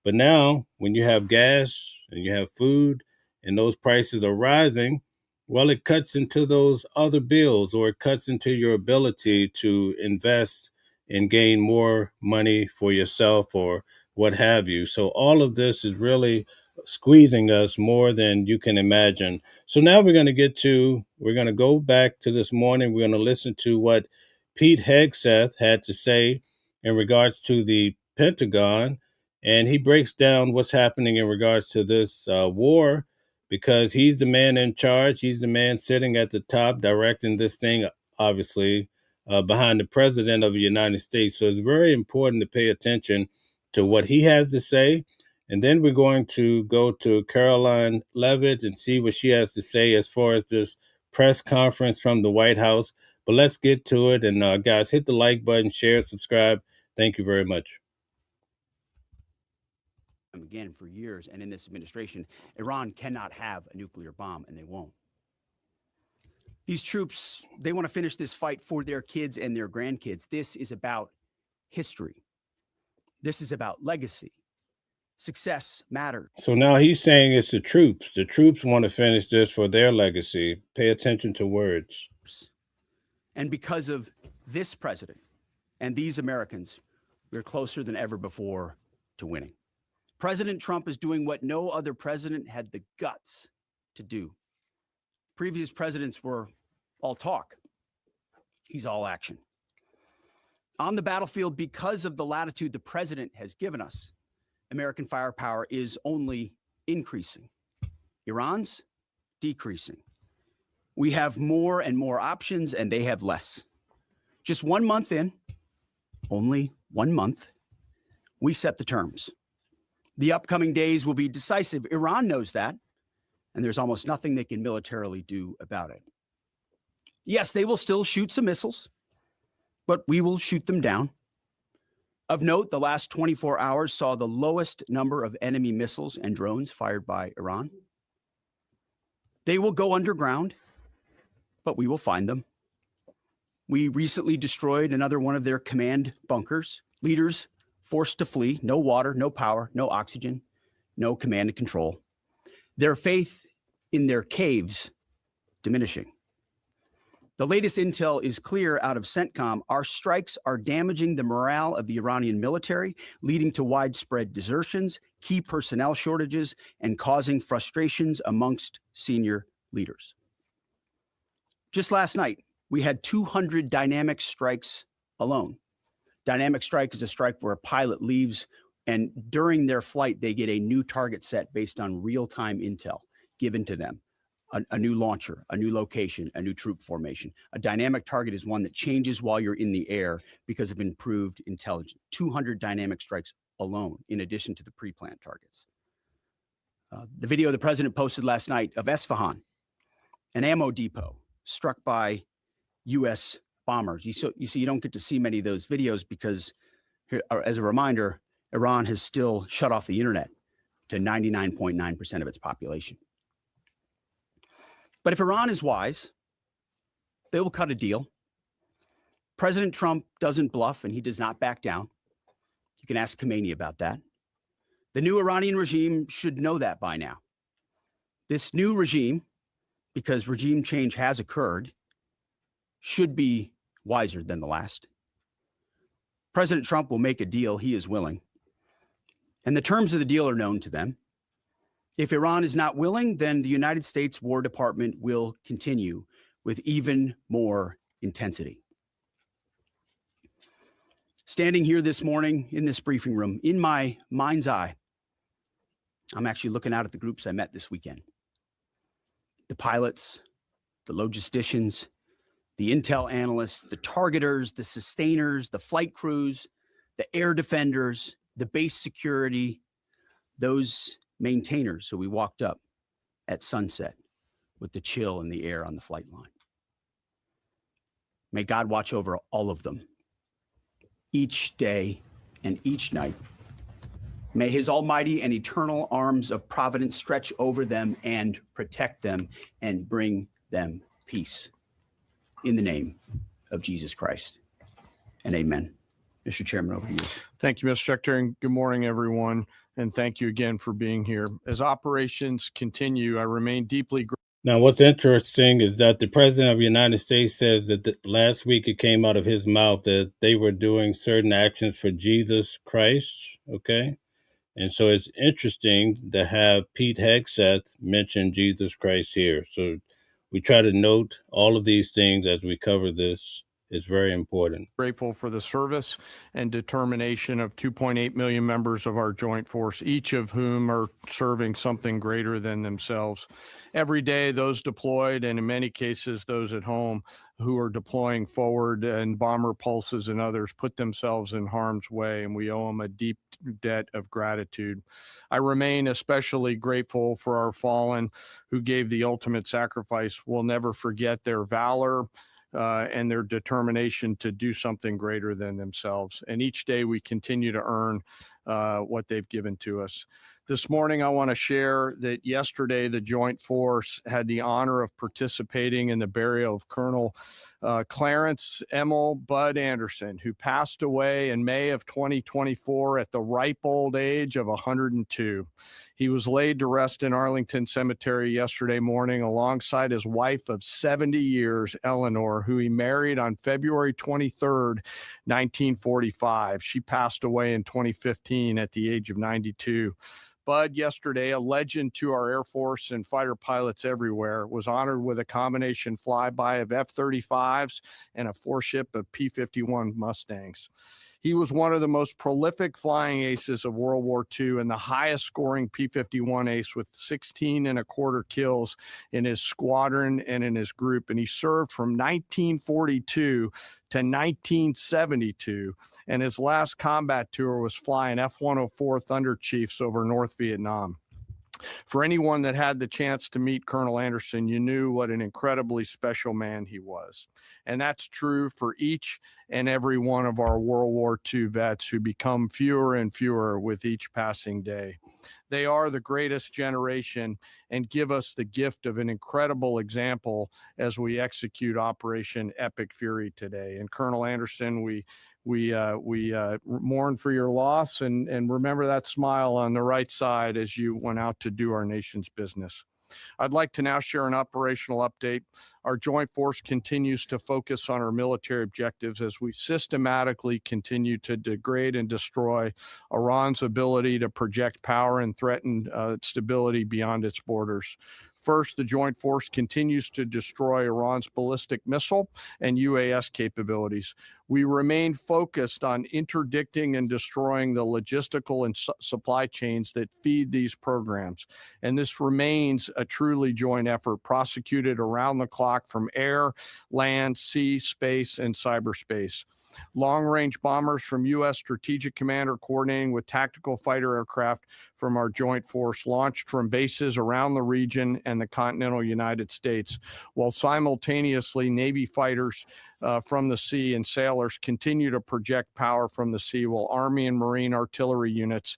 But now when you have gas and you have food and those prices are rising, well, it cuts into those other bills, or it cuts into your ability to invest and gain more money for yourself or what have you. So all of this is really squeezing us more than you can imagine. So now we're going to go back to this morning. We're going to listen to what Pete Hegseth had to say in regards to the Pentagon. And he breaks down what's happening in regards to this war, because he's the man in charge. He's the man sitting at the top directing this thing, obviously, behind the president of the United States. So it's very important to pay attention to what he has to say. And then we're going to go to Karoline Leavitt and see what she has to say as far as this press conference from the White House. But let's get to it. And guys, hit the like button, share, subscribe. Thank you very much. Again, for years, and in this administration, Iran cannot have a nuclear bomb, and they won't. These troops, they want to finish this fight for their kids and their grandkids. This is about history. This is about legacy. Success matters. So now he's saying it's the troops. The troops want to finish this for their legacy. Pay attention to words. And because of this president and these Americans, we're closer than ever before to winning. President Trump is doing what no other president had the guts to do. Previous presidents were all talk. He's all action. On the battlefield, because of the latitude the president has given us, American firepower is only increasing. Iran's decreasing. We have more and more options, and they have less. Just 1 month in, only 1 month, we set the terms. The upcoming days will be decisive. Iran knows that, and there's almost nothing they can militarily do about it. Yes, they will still shoot some missiles, but we will shoot them down. Of note, the last 24 hours saw the lowest number of enemy missiles and drones fired by Iran. They will go underground, but we will find them. We recently destroyed another one of their command bunkers. Leaders forced to flee, no water, no power, no oxygen, no command and control. Their faith in their caves diminishing. The latest intel is clear out of CENTCOM. Our strikes are damaging the morale of the Iranian military, leading to widespread desertions, key personnel shortages, and causing frustrations amongst senior leaders. Just last night, we had 200 dynamic strikes alone. Dynamic strike is a strike where a pilot leaves, and during their flight, they get a new target set based on real-time intel given to them. A new launcher, a new location, a new troop formation. A dynamic target is one that changes while you're in the air because of improved intelligence. 200 dynamic strikes alone, in addition to the pre-planned targets. The video the president posted last night of Esfahan, an ammo depot struck by U.S. bombers. You see, you don't get to see many of those videos because, as a reminder, Iran has still shut off the internet to 99.9% of its population. But if Iran is wise, they will cut a deal. President Trump doesn't bluff, and he does not back down. You can ask Khomeini about that. The new Iranian regime should know that by now. This new regime, because regime change has occurred, should be wiser than the last. President Trump will make a deal he is willing, and the terms of the deal are known to them. If Iran is not willing, then the United States War Department will continue with even more intensity. Standing here this morning in this briefing room, in my mind's eye, I'm actually looking out at the groups I met this weekend. The pilots, the logisticians, the intel analysts, the targeters, the sustainers, the flight crews, the air defenders, the base security, those maintainers who we walked up at sunset with the chill in the air on the flight line. May God watch over all of them each day and each night. May his almighty and eternal arms of providence stretch over them and protect them and bring them peace. In the name of Jesus Christ. And amen. Mr. Chairman, over to you. Thank you, Mr. Secretary, and good morning, everyone. And thank you again for being here. As operations continue, I remain deeply grateful. Now, what's interesting is that the President of the United States says that last week it came out of his mouth that they were doing certain actions for Jesus Christ, okay? And so it's interesting to have Pete Hegseth mention Jesus Christ here. So we try to note all of these things as we cover this. It's very important. Grateful for the service and determination of 2.8 million members of our joint force, each of whom are serving something greater than themselves. Every day, those deployed, and in many cases, those at home who are deploying forward, and bomber pulses and others put themselves in harm's way, and we owe them a deep debt of gratitude. I remain especially grateful for our fallen who gave the ultimate sacrifice. We'll never forget their valor, and their determination to do something greater than themselves. And each day we continue to earn what they've given to us. This morning, I want to share that yesterday the Joint Force had the honor of participating in the burial of Colonel Clarence Emil Bud Anderson, who passed away in May of 2024 at the ripe old age of 102. He was laid to rest in Arlington Cemetery yesterday morning alongside his wife of 70 years, Eleanor, who he married on February 23rd, 1945. She passed away in 2015 at the age of 92. Bud, yesterday, a legend to our Air Force and fighter pilots everywhere, was honored with a combination flyby of F-35s and a 4-ship of P-51 Mustangs. He was one of the most prolific flying aces of World War II and the highest scoring P-51 ace with 16 and a quarter kills in his squadron and in his group. And he served from 1942 to 1972. And his last combat tour was flying F-104 Thunder Chiefs over North Vietnam. For anyone that had the chance to meet Colonel Anderson, you knew what an incredibly special man he was. And that's true for each and every one of our World War II vets who become fewer and fewer with each passing day. They are the greatest generation and give us the gift of an incredible example as we execute Operation Epic Fury today. And Colonel Anderson, we mourn for your loss and remember that smile on the right side as you went out to do our nation's business. I'd like to now share an operational update. Our Joint Force continues to focus on our military objectives as we systematically continue to degrade and destroy Iran's ability to project power and threaten stability beyond its borders. First, the Joint Force continues to destroy Iran's ballistic missile and UAS capabilities. We remain focused on interdicting and destroying the logistical and supply chains that feed these programs. And this remains a truly joint effort prosecuted around the clock from air, land, sea, space, and cyberspace. Long-range bombers from U.S. Strategic Command are coordinating with tactical fighter aircraft from our joint force launched from bases around the region and the continental United States, while simultaneously Navy fighters from the sea and sailors continue to project power from the sea, while Army and Marine artillery units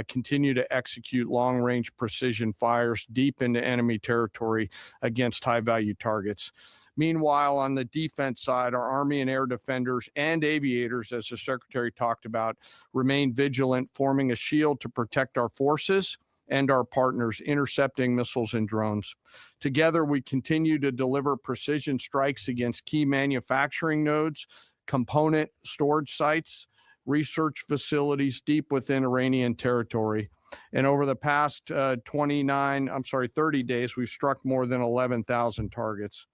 continue to execute long-range precision fires deep into enemy territory against high-value targets. Meanwhile, on the defense side, our Army and air defenders and aviators, as the Secretary talked about, remain vigilant, forming a shield to protect our forces and our partners, intercepting missiles and drones. Together, we continue to deliver precision strikes against key manufacturing nodes, component storage sites, research facilities deep within Iranian territory. And over the past 30 days, we've struck more than 11,000 targets.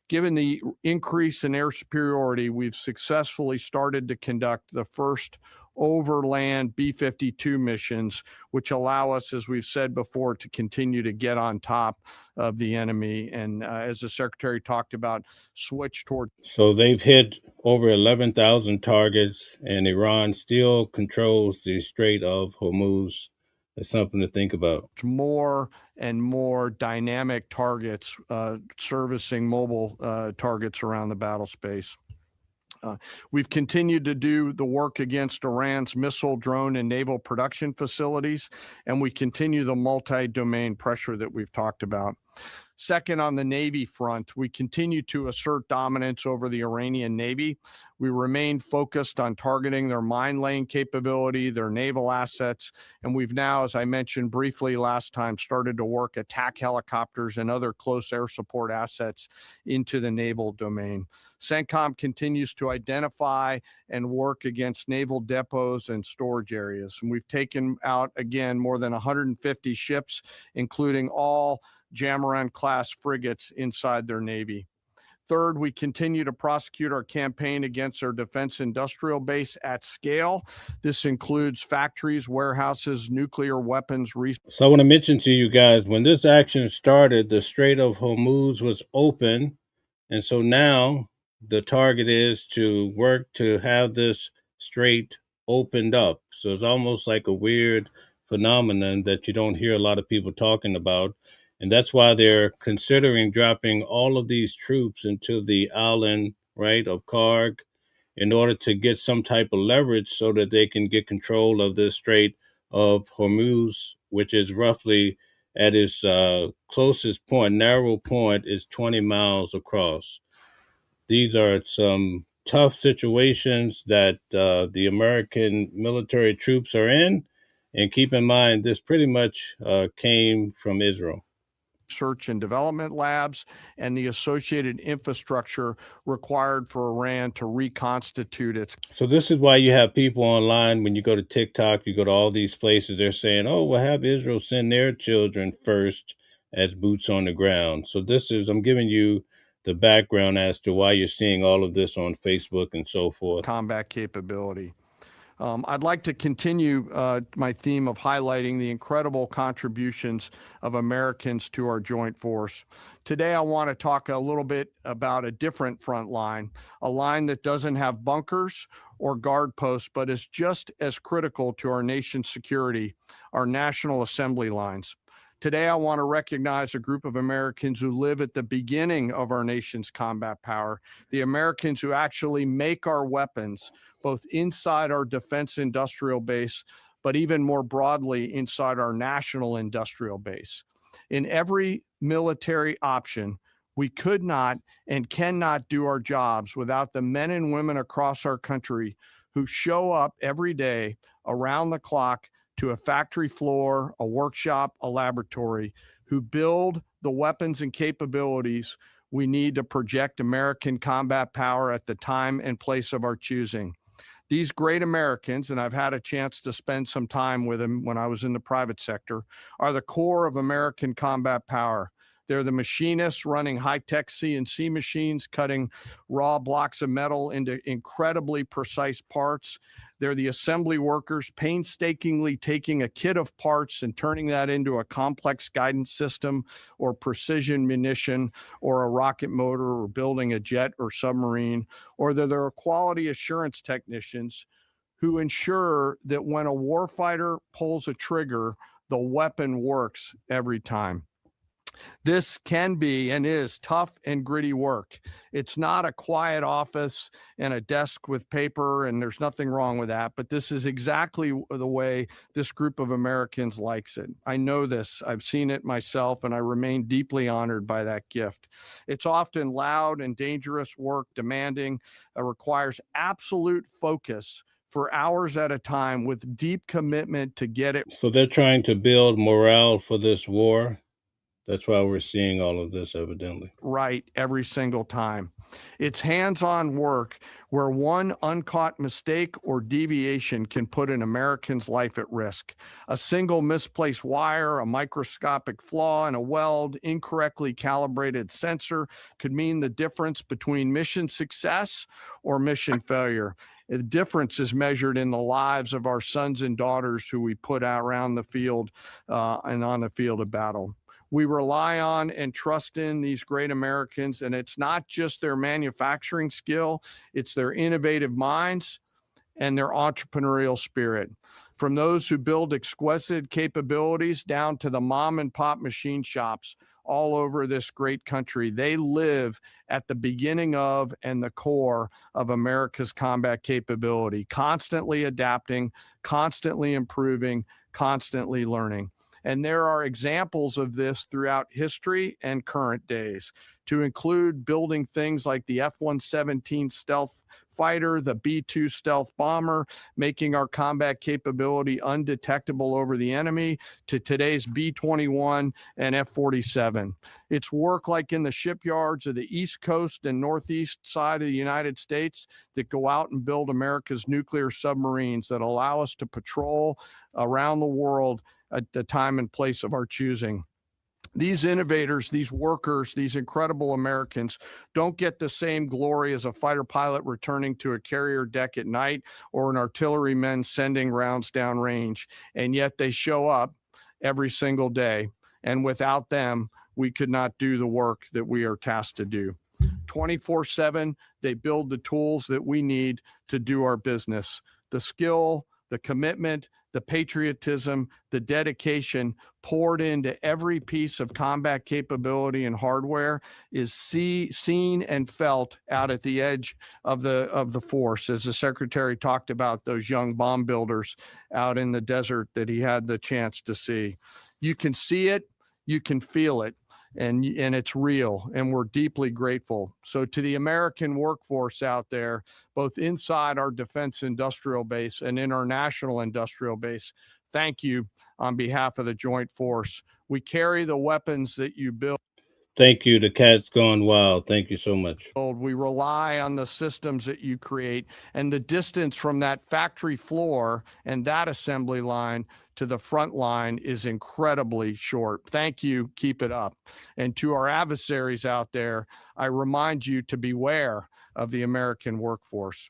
Given the increase in air superiority, we've successfully started to conduct the first overland B-52 missions, which allow us, as we've said before, to continue to get on top of the enemy. And as the Secretary talked about, switch toward. So they've hit over 11,000 targets, and Iran still controls the Strait of Hormuz. That's something to think about. More and more dynamic targets servicing mobile targets around the battle space. We've continued to do the work against Iran's missile, drone, and naval production facilities, and we continue the multi-domain pressure that we've talked about. Second, on the Navy front, we continue to assert dominance over the Iranian Navy. We remain focused on targeting their mine laying capability, their naval assets, and we've now, as I mentioned briefly last time, started to work attack helicopters and other close air support assets into the naval domain. CENTCOM continues to identify and work against naval depots and storage areas. And we've taken out, again, more than 150 ships, including all Jamaran-class frigates inside their Navy. Third, we continue to prosecute our campaign against our defense industrial base at scale. This includes factories, warehouses, nuclear weapons. So I want to mention to you guys, when this action started, the Strait of Hormuz was open. And so now the target is to work to have this strait opened up. So it's almost like a weird phenomenon that you don't hear a lot of people talking about. And that's why they're considering dropping all of these troops into the island, right, of Karg in order to get some type of leverage so that they can get control of the Strait of Hormuz, which is roughly at its closest point, narrow point, is 20 miles across. These are some tough situations that the American military troops are in. And keep in mind, this pretty much came from Israel. Research and development labs and the associated infrastructure required for Iran to reconstitute its. So this is why you have people online, when you go to TikTok, you go to all these places, they're saying, oh, we'll have Israel send their children first as boots on the ground. So this is, I'm giving you the background as to why you're seeing all of this on Facebook and so forth. Combat capability. I'd like to continue my theme of highlighting the incredible contributions of Americans to our joint force. Today, I want to talk a little bit about a different front line, a line that doesn't have bunkers or guard posts, but is just as critical to our nation's security, our National Assembly lines. Today, I want to recognize a group of Americans who live at the beginning of our nation's combat power, the Americans who actually make our weapons, both inside our defense industrial base, but even more broadly inside our national industrial base. In every military option, we could not and cannot do our jobs without the men and women across our country who show up every day around the clock to a factory floor, a workshop, a laboratory, who build the weapons and capabilities we need to project American combat power at the time and place of our choosing. These great Americans, and I've had a chance to spend some time with them when I was in the private sector, are the core of American combat power. They're the machinists running high-tech CNC machines, cutting raw blocks of metal into incredibly precise parts. They're the assembly workers painstakingly taking a kit of parts and turning that into a complex guidance system or precision munition or a rocket motor or building a jet or submarine. Or they're quality assurance technicians who ensure that when a warfighter pulls a trigger, The weapon works every time. This can be and is tough and gritty work. It's not a quiet office and a desk with paper, and there's nothing wrong with that, but this is exactly the way this group of Americans likes it. I know this. I've seen it myself, and I remain deeply honored by that gift. It's often loud and dangerous work, demanding, requires absolute focus for hours at a time with deep commitment to get it. So they're trying to build morale for this war. That's why we're seeing all of this, evidently. Right every single time. It's hands-on work where one uncaught mistake or deviation can put an American's life at risk. A single misplaced wire, a microscopic flaw in a weld, incorrectly calibrated sensor could mean the difference between mission success or mission failure. The difference is measured in the lives of our sons and daughters who we put out around the field and on the field of battle. We rely on and trust in these great Americans, and it's not just their manufacturing skill, it's their innovative minds and their entrepreneurial spirit. From those who build exquisite capabilities down to the mom and pop machine shops all over this great country, they live at the beginning of and the core of America's combat capability, constantly adapting, constantly improving, constantly learning. And there are examples of this throughout history and current days, to include building things like the F-117 stealth fighter, the B-2 stealth bomber, making our combat capability undetectable over the enemy, to today's B-21 and F-47. It's work like in the shipyards of the East Coast and Northeast side of the United States that go out and build America's nuclear submarines that allow us to patrol around the world at the time and place of our choosing. These innovators, these workers, these incredible Americans don't get the same glory as a fighter pilot returning to a carrier deck at night or an artilleryman sending rounds downrange. And yet they show up every single day. And without them, we could not do the work that we are tasked to do. 24/7, they build the tools that we need to do our business. The skill, the commitment, the patriotism, the dedication poured into every piece of combat capability and hardware is seen and felt out at the edge of the force, as the Secretary talked about those young bomb builders out in the desert that he had the chance to see. You can see it, you can feel it, and it's real, and we're deeply grateful. So to the American workforce out there, both inside our defense industrial base and in our national industrial base, thank you on behalf of the Joint Force. We carry the weapons that you build. Thank you. The cat's gone wild. Thank you so much. We rely on the systems that you create, and the distance from that factory floor and that assembly line to the front line is incredibly short. Thank you. Keep it up. And to our adversaries out there, I remind you to beware of the American workforce.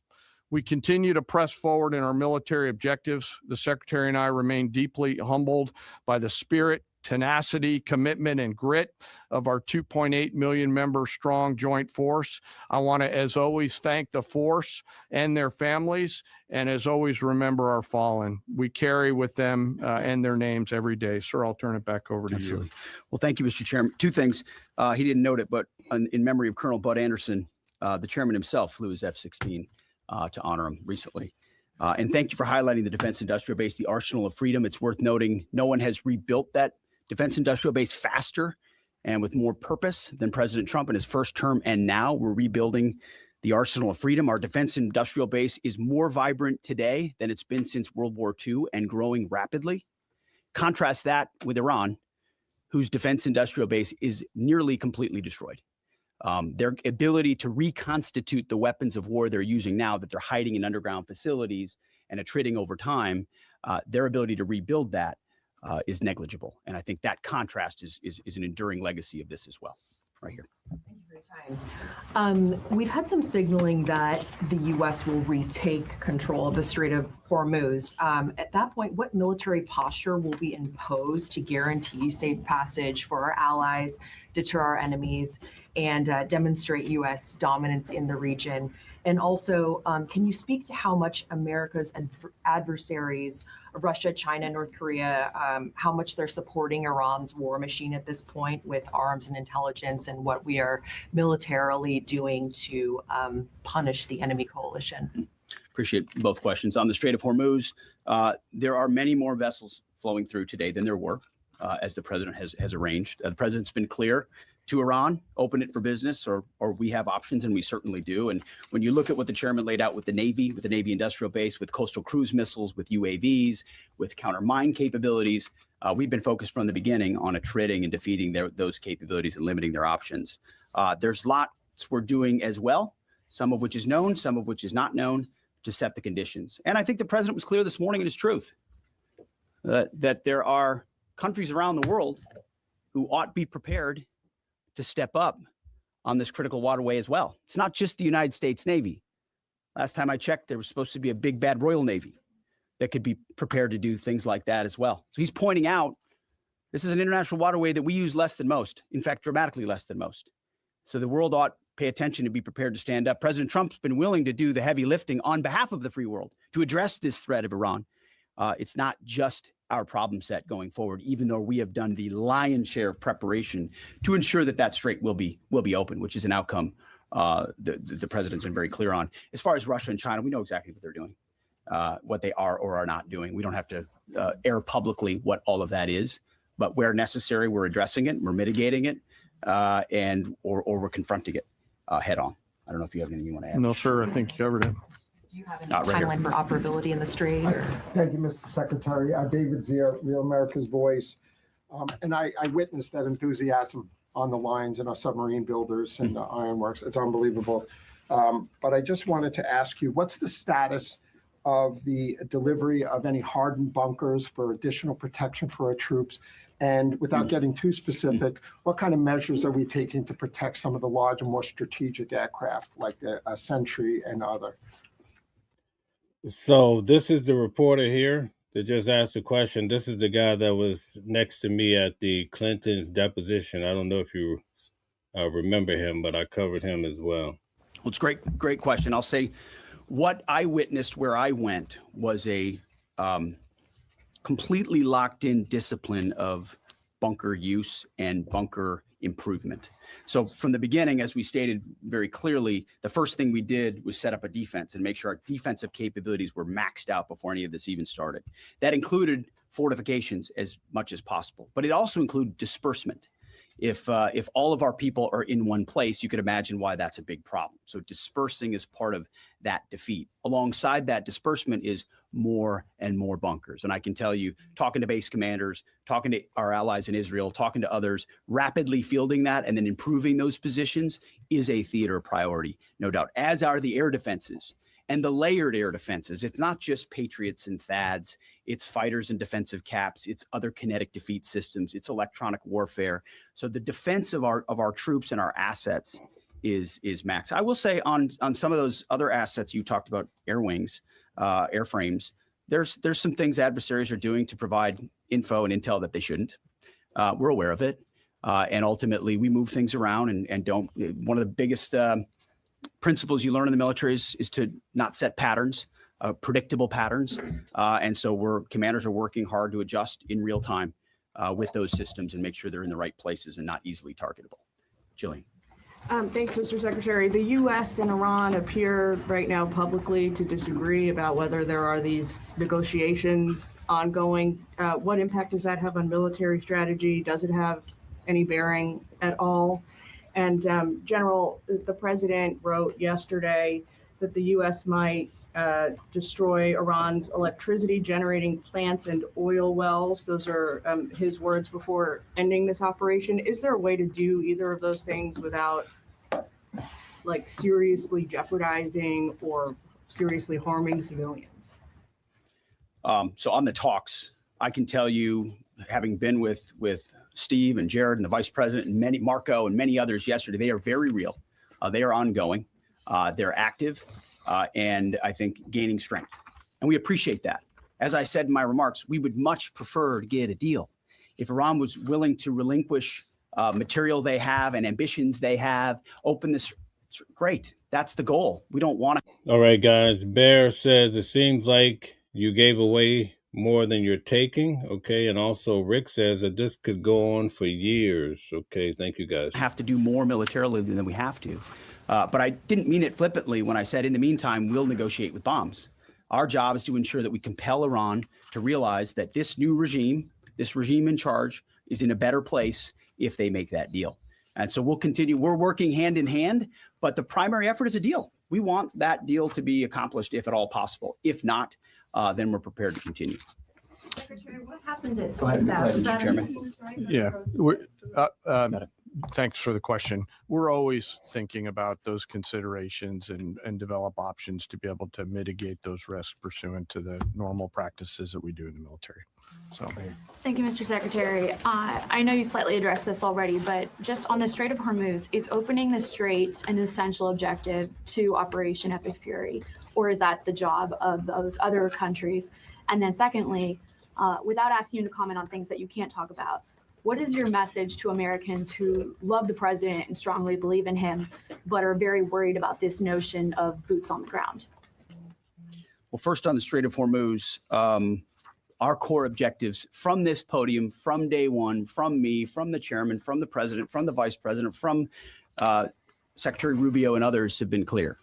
We continue to press forward in our military objectives. The Secretary and I remain deeply humbled by the spirit, tenacity, commitment, and grit of our 2.8 million member strong joint force. I want to, as always, thank the force and their families, and as always, remember our fallen. We carry with them and their names every day. Sir, I'll turn it back over to you. Well, thank you, Mr. Chairman. Two things. He didn't note it, but in memory of Colonel Bud Anderson, the chairman himself flew his F-16 to honor him recently. And thank you for highlighting the Defense Industrial Base, the Arsenal of Freedom. It's worth noting no one has rebuilt that Defense Industrial Base faster and with more purpose than President Trump in his first term. And now we're rebuilding the Arsenal of Freedom. Our Defense Industrial Base is more vibrant today than it's been since World War II and growing rapidly. Contrast that with Iran, whose Defense Industrial Base is nearly completely destroyed. Their ability to reconstitute the weapons of war they're using now that they're hiding in underground facilities and attriting over time, their ability to rebuild that is negligible. And I think that contrast is an enduring legacy of this as well, right here. Thank you for your time. We've had some signaling that the U.S. will retake control of the Strait of Hormuz. At that point, what military posture will be imposed to guarantee safe passage for our allies deter our enemies and demonstrate U.S. dominance in the region? And also, can you speak to how much America's adversaries, Russia, China, North Korea, how much they're supporting Iran's war machine at this point with arms and intelligence, and what we are militarily doing to punish the enemy coalition? Appreciate both questions. On the Strait of Hormuz, there are many more vessels flowing through today than there were, as the president has arranged. The president's been clear to Iran, open it for business, or we have options, and we certainly do. And when you look at what the chairman laid out with the Navy industrial base, with coastal cruise missiles, with UAVs, with counter mine capabilities, we've been focused from the beginning on attriting and defeating those capabilities and limiting their options. There's lots we're doing as well, some of which is known, some of which is not known, to set the conditions. And I think the president was clear this morning in his truth that there are countries around the world who ought to be prepared to step up on this critical waterway as well. It's not just the United States Navy. Last time I checked, there was supposed to be a big bad Royal Navy that could be prepared to do things like that as well. So he's pointing out this is an international waterway that we use less than most, in fact, dramatically less than most. So the world ought pay attention to be prepared to stand up. President Trump's been willing to do the heavy lifting on behalf of the free world to address this threat of Iran. It's not just our problem set going forward, even though we have done the lion's share of preparation to ensure that strait will be open, which is an outcome the president's been very clear on. As far as Russia and China, we know exactly what they're doing, what they are or are not doing. We don't have to air publicly what all of that is, but where necessary, we're addressing it, we're mitigating it, or we're confronting it head on. I don't know if you have anything you want to add. No, sir. I think you covered it. Do you have any timeline for operability in the strait? Thank you, Mr. Secretary. David Zier, Real America's Voice. And I witnessed that enthusiasm on the lines and our submarine builders and the ironworks. It's unbelievable. But I just wanted to ask you, what's the status of the delivery of any hardened bunkers for additional protection for our troops? And without getting too specific, what kind of measures are we taking to protect some of the larger, more strategic aircraft like the Sentry and other? So this is the reporter here that just asked a question. This is the guy that was next to me at the Clinton's deposition. I don't know if you remember him, but I covered him as well. Well, it's great question. I'll say what I witnessed where I went was a completely locked in discipline of bunker use and bunker improvement. So from the beginning, as we stated very clearly, the first thing we did was set up a defense and make sure our defensive capabilities were maxed out before any of this even started. That included fortifications as much as possible, but it also included disbursement. If all of our people are in one place, you could imagine why that's a big problem. So dispersing is part of that defeat. Alongside that disbursement is more and more bunkers. And I can tell you, talking to base commanders, talking to our allies in Israel, talking to others, rapidly fielding that and then improving those positions is a theater priority, no doubt, as are the air defenses. And the layered air defenses, it's not just Patriots and THAADs, it's fighters and defensive caps, it's other kinetic defeat systems, it's electronic warfare. So the defense of our troops and our assets is max. I will say on some of those other assets you talked about, air wings, airframes, there's some things adversaries are doing to provide info and intel that they shouldn't. We're aware of it. And ultimately we move things around and don't. One of the biggest principles you learn in the military is to not set patterns, predictable patterns. And so commanders are working hard to adjust in real time with those systems and make sure they're in the right places and not easily targetable. Jillian. Thanks, Mr. Secretary. The U.S. and Iran appear right now publicly to disagree about whether there are these negotiations ongoing. What impact does that have on military strategy? Does it have any bearing at all? And General, the president wrote yesterday that the U.S. might destroy Iran's electricity generating plants and oil wells. Those are his words before ending this operation. Is there a way to do either of those things without seriously jeopardizing or seriously harming civilians? So on the talks, I can tell you, having been with Steve and Jared and the vice president and Marco and many others yesterday, they are very real. They are ongoing. They're active. And I think gaining strength. And we appreciate that. As I said in my remarks, we would much prefer to get a deal. If Iran was willing to relinquish material they have and ambitions they have. Open this. Great. That's the goal. We don't want to. All right, guys. Bear says it seems like you gave away more than you're taking. Okay. And also Rick says that this could go on for years. Okay. Thank you, guys. Have to do more militarily than we have to. But I didn't mean it flippantly when I said, in the meantime, we'll negotiate with bombs. Our job is to ensure that we compel Iran to realize that this new regime, this regime in charge, is in a better place if they make that deal. And so we'll continue. We're working hand in hand, but the primary effort is a deal. We want that deal to be accomplished if at all possible. If not, then we're prepared to continue. Secretary, what happened at Go ahead, Mr. Chairman. Yeah. Thanks for the question. We're always thinking about those considerations and develop options to be able to mitigate those risks pursuant to the normal practices that we do in the military. So, Thank you, Mr. Secretary. I know you slightly addressed this already, but just on the Strait of Hormuz, is opening the strait an essential objective to Operation Epic Fury, or is that the job of those other countries? And then secondly, without asking you to comment on things that you can't talk about, what is your message to Americans who love the president and strongly believe in him, but are very worried about this notion of boots on the ground? Well, first on the Strait of Hormuz, our core objectives from this podium, from day one, from me, from the chairman, from the president, from the vice president, from Secretary Rubio and others have been clear.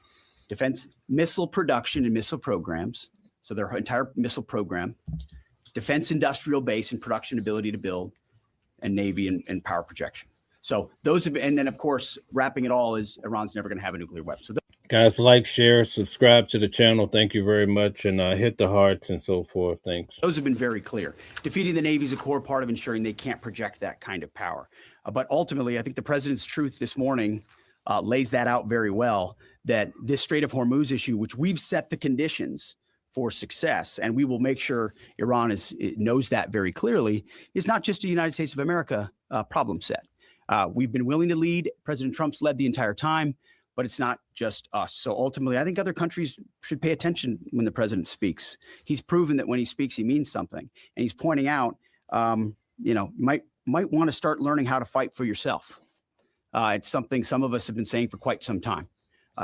Defense missile production and missile programs, so their entire missile program, defense industrial base and production ability to build, and Navy and power projection. So those have been, and then of course, wrapping it all is Iran's never going to have a nuclear weapon. So Guys, like, share, subscribe to the channel. Thank you very much. And hit the hearts and so forth. Thanks. those have been very clear. Defeating the Navy is a core part of ensuring they can't project that kind of power. But ultimately, I think the president's truth this morning lays that out very well, that this Strait of Hormuz issue, which we've set the conditions for success, and we will make sure Iran knows that very clearly, is not just a United States of America problem set. We've been willing to lead. President Trump's led the entire time, but it's not just us. So ultimately, I think other countries should pay attention when the president speaks. He's proven that when he speaks, he means something. And he's pointing out, you might want to start learning how to fight for yourself. It's something some of us have been saying for quite some time.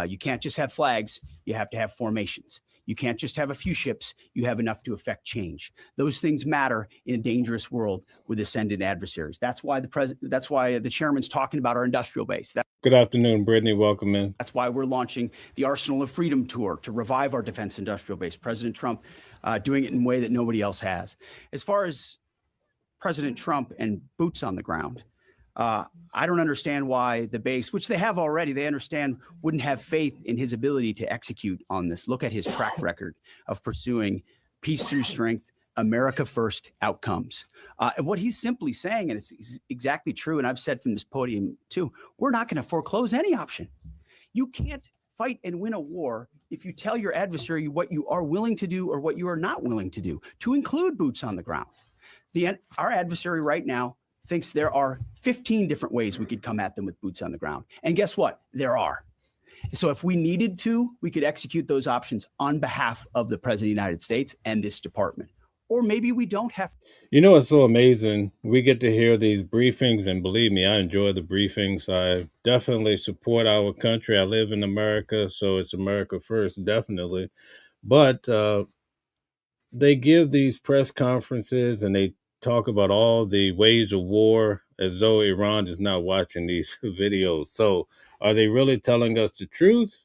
You can't just have flags. You have to have formations. You can't just have a few ships. You have enough to affect change. Those things matter in a dangerous world with ascendant adversaries. That's why the chairman's talking about our industrial base. Good afternoon, Brittany. Welcome in. That's why we're launching the Arsenal of Freedom tour to revive our defense industrial base. President Trump doing it in a way that nobody else has. As far as President Trump and boots on the ground, I don't understand why the base, which they have already, they understand, wouldn't have faith in his ability to execute on this. Look at his track record of pursuing peace through strength, America first outcomes. And what he's simply saying, and it's exactly true, and I've said from this podium too, we're not going to foreclose any option. You can't fight and win a war if you tell your adversary what you are willing to do or what you are not willing to do, to include boots on the ground. Our adversary right now thinks there are 15 different ways we could come at them with boots on the ground. And guess what? There are. So if we needed to, we could execute those options on behalf of the President of the United States and this department. Or maybe we don't have to. You know, it's so amazing. We get to hear these briefings, and believe me, I enjoy the briefings. I definitely support our country. I live in America, so it's America first, definitely. But they give these press conferences and they talk about all the ways of war as though Iran is not watching these videos. So are they really telling us the truth?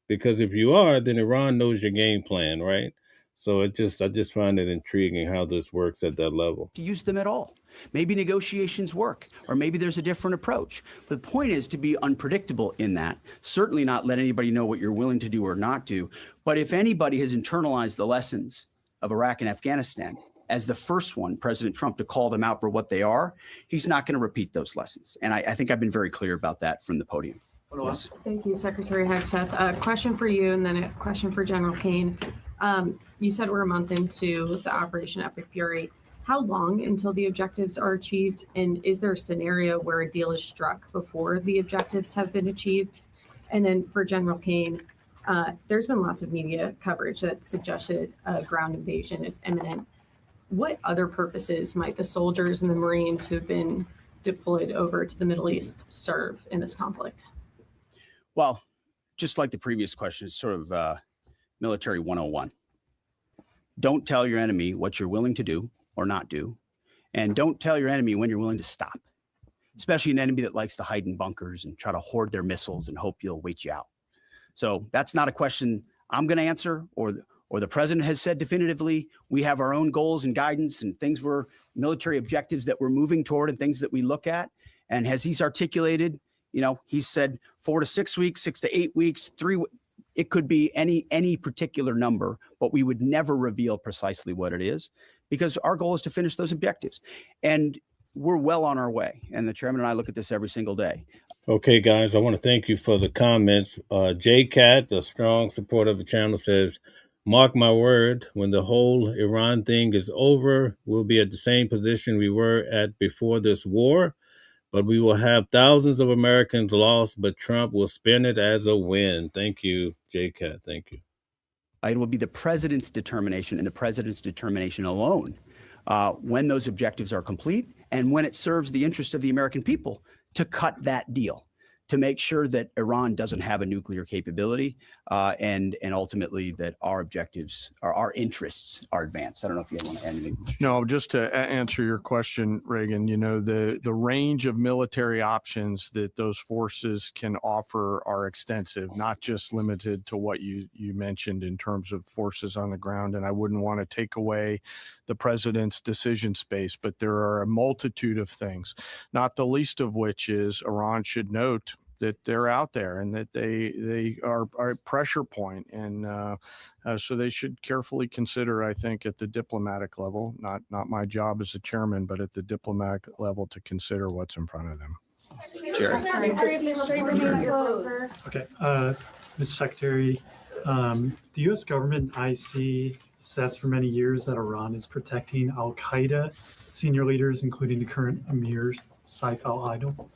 Because if you are, then Iran knows your game plan, right? So I just find it intriguing how this works at that level. To use them at all. Maybe negotiations work, or maybe there's a different approach. But the point is to be unpredictable in that. Certainly not let anybody know what you're willing to do or not do. But if anybody has internalized the lessons of Iraq and Afghanistan, as the first one, President Trump, to call them out for what they are, he's not going to repeat those lessons. And I think I've been very clear about that from the podium. Yes. Thank you, Secretary Hegseth. A question for you and then a question for General Kane. You said we're a month into the Operation Epic Fury. How long until the objectives are achieved? And is there a scenario where a deal is struck before the objectives have been achieved? And then for General Kane, there's been lots of media coverage that suggested a ground invasion is imminent. What other purposes might the soldiers and the Marines who've been deployed over to the Middle East serve in this conflict? Well, just like the previous question, it's sort of military 101. Don't tell your enemy what you're willing to do or not do, and don't tell your enemy when you're willing to stop, especially an enemy that likes to hide in bunkers and try to hoard their missiles and hope you'll wait you out. So that's not a question I'm going to answer, or the president has said definitively. We have our own goals and guidance and things military objectives that we're moving toward and things that we look at. And as he's articulated, he's said 4 to 6 weeks, 6 to 8 weeks, 3. It could be any particular number, but we would never reveal precisely what it is, because our goal is to finish those objectives. And we're well on our way. And the chairman and I look at this every single day. Okay, guys, I want to thank you for the comments. JCat, a strong supporter of the channel, says, mark my word, when the whole Iran thing is over, we'll be at the same position we were at before this war. But we will have thousands of Americans lost, but Trump will spin it as a win. Thank you, JCat. Thank you. It will be the president's determination, and the president's determination alone, when those objectives are complete and when it serves the interest of the American people, to cut that deal, to make sure that Iran doesn't have a nuclear capability, and ultimately that our objectives, our interests are advanced. I don't know if you want to add anything. No, just to answer your question, Reagan, the range of military options that those forces can offer are extensive, not just limited to what you mentioned in terms of forces on the ground. And I wouldn't want to take away the president's decision space, but there are a multitude of things, not the least of which is Iran should note that they're out there and that they are a pressure point. And so they should carefully consider, I think, at the diplomatic level, not my job as a chairman, but at the diplomatic level, to consider what's in front of them. Okay, Mr. Secretary, the U.S. government, I see, assessed for many years that Iran is protecting al-Qaeda senior leaders, including the current Emir Saif al-Idil.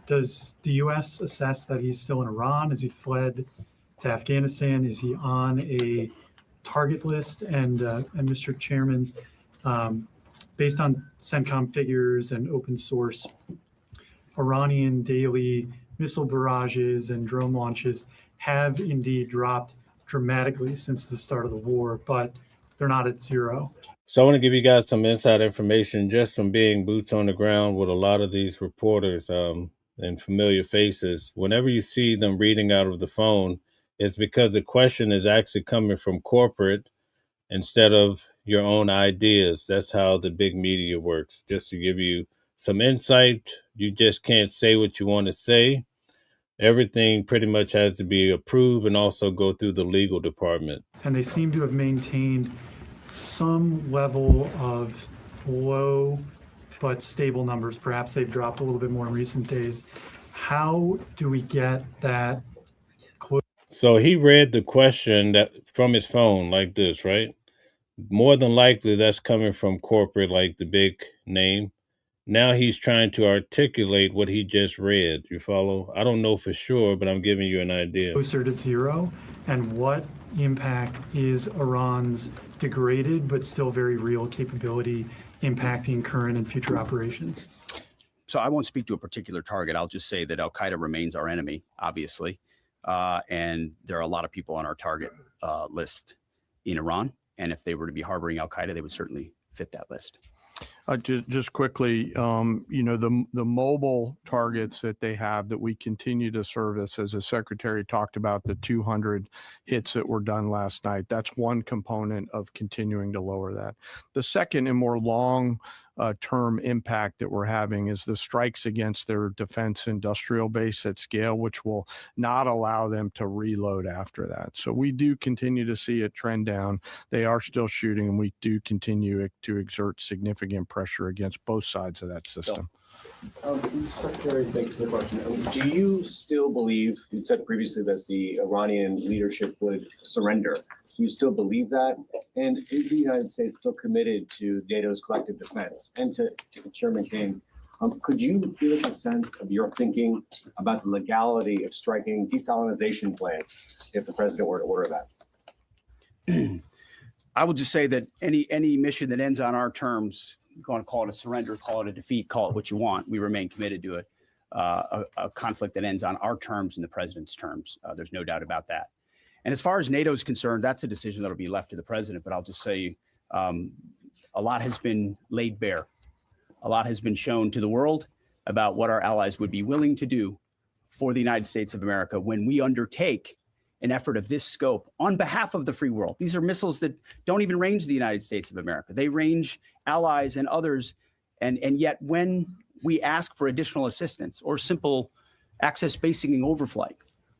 Does the U.S. assess that he's still in Iran? Has he fled to Afghanistan? Is he on a target list? And Mr. Chairman, based on CENTCOM figures and open source, Iranian daily missile barrages and drone launches have indeed dropped dramatically since the start of the war, but they're not at zero. So I want to give you guys some inside information just from being boots on the ground with a lot of these reporters and familiar faces. Whenever you see them reading out of the phone, it's because the question is actually coming from corporate instead of your own ideas. That's how the big media works. Just to give you some insight, you just can't say what you want to say. Everything pretty much has to be approved and also go through the legal department. And they seem to have maintained some level of low but stable numbers. Perhaps they've dropped a little bit more in recent days. How do we get that close? So he read the question that from his phone like this, right? More than likely that's coming from corporate, like the big name. Now he's trying to articulate what he just read. You follow? I don't know for sure, but I'm giving you an idea. Closer to zero, and what impact is Iran's degraded but still very real capability impacting current and future operations? So I won't speak to a particular target. I'll just say that al-Qaeda remains our enemy, obviously. And there are a lot of people on our target list in Iran. And if they were to be harboring al-Qaeda, they would certainly fit that list. Just quickly, the mobile targets that they have that we continue to service, as the secretary talked about, the 200 hits that were done last night. That's one component of continuing to lower that. The second and more long-term impact that we're having is the strikes against their defense industrial base at scale, which will not allow them to reload after that. So we do continue to see a trend down. They are still shooting, and we do continue to exert significant pressure against both sides of that system. Mr. Secretary, thank you for the question. Do you still believe, you said previously that the Iranian leadership would surrender? Do you still believe that? And is the United States still committed to NATO's collective defense? And to Chairman King, could you give us a sense of your thinking about the legality of striking desalinization plants if the president were to order that? I will just say that any mission that ends on our terms you want to call it a surrender, call it a defeat, call it what you want. We remain committed to a conflict that ends on our terms and the president's terms. There's no doubt about that. And as far as NATO is concerned, that's a decision that'll be left to the president. But I'll just say a lot has been laid bare. A lot has been shown to the world about what our allies would be willing to do for the United States of America when we undertake an effort of this scope on behalf of the free world. These are missiles that don't even range the United States of America. They range allies and others. And yet when we ask for additional assistance or simple access basing and overflight,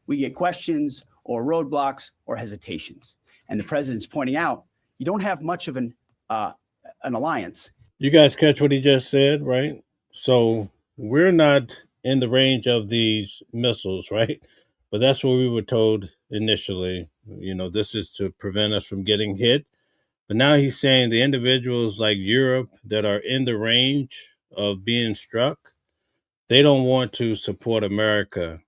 we get questions or roadblocks or hesitations. And the president's pointing out, you don't have much of an alliance. You guys catch what he just said, right? So we're not in the range of these missiles, right? But that's what we were told initially. You know, this is to prevent us from getting hit. But now he's saying the individuals like Europe that are in the range of being struck, they don't want to support America.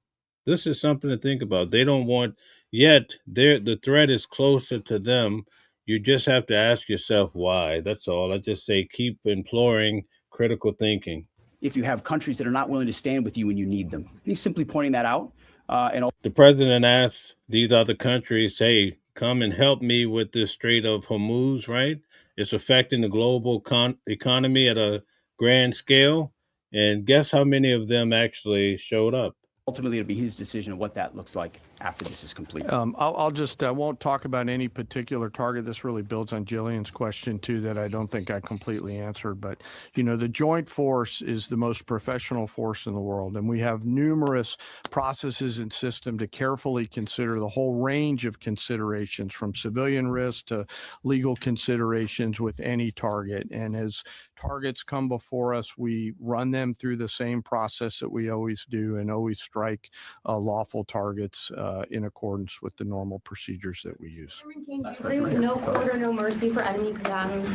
This is something to think about. They don't want, yet the threat is closer to them. You just have to ask yourself why. That's all. I just say keep imploring critical thinking. If you have countries that are not willing to stand with you when you need them. He's simply pointing that out. The president asked these other countries, hey, come and help me with this Strait of Hormuz, right? It's affecting the global economy at a grand scale. And guess how many of them actually showed up? Ultimately, it'll be his decision of what that looks like after this is complete. I won't talk about any particular target. This really builds on Jillian's question, too, that I don't think I completely answered. But, you know, the joint force is the most professional force in the world. And we have numerous processes and systems to carefully consider the whole range of considerations from civilian risk to legal considerations with any target. And as targets come before us, we run them through the same process that we always do and always strike lawful targets in accordance with the normal procedures that we use. No quarter, no mercy for enemy combatants.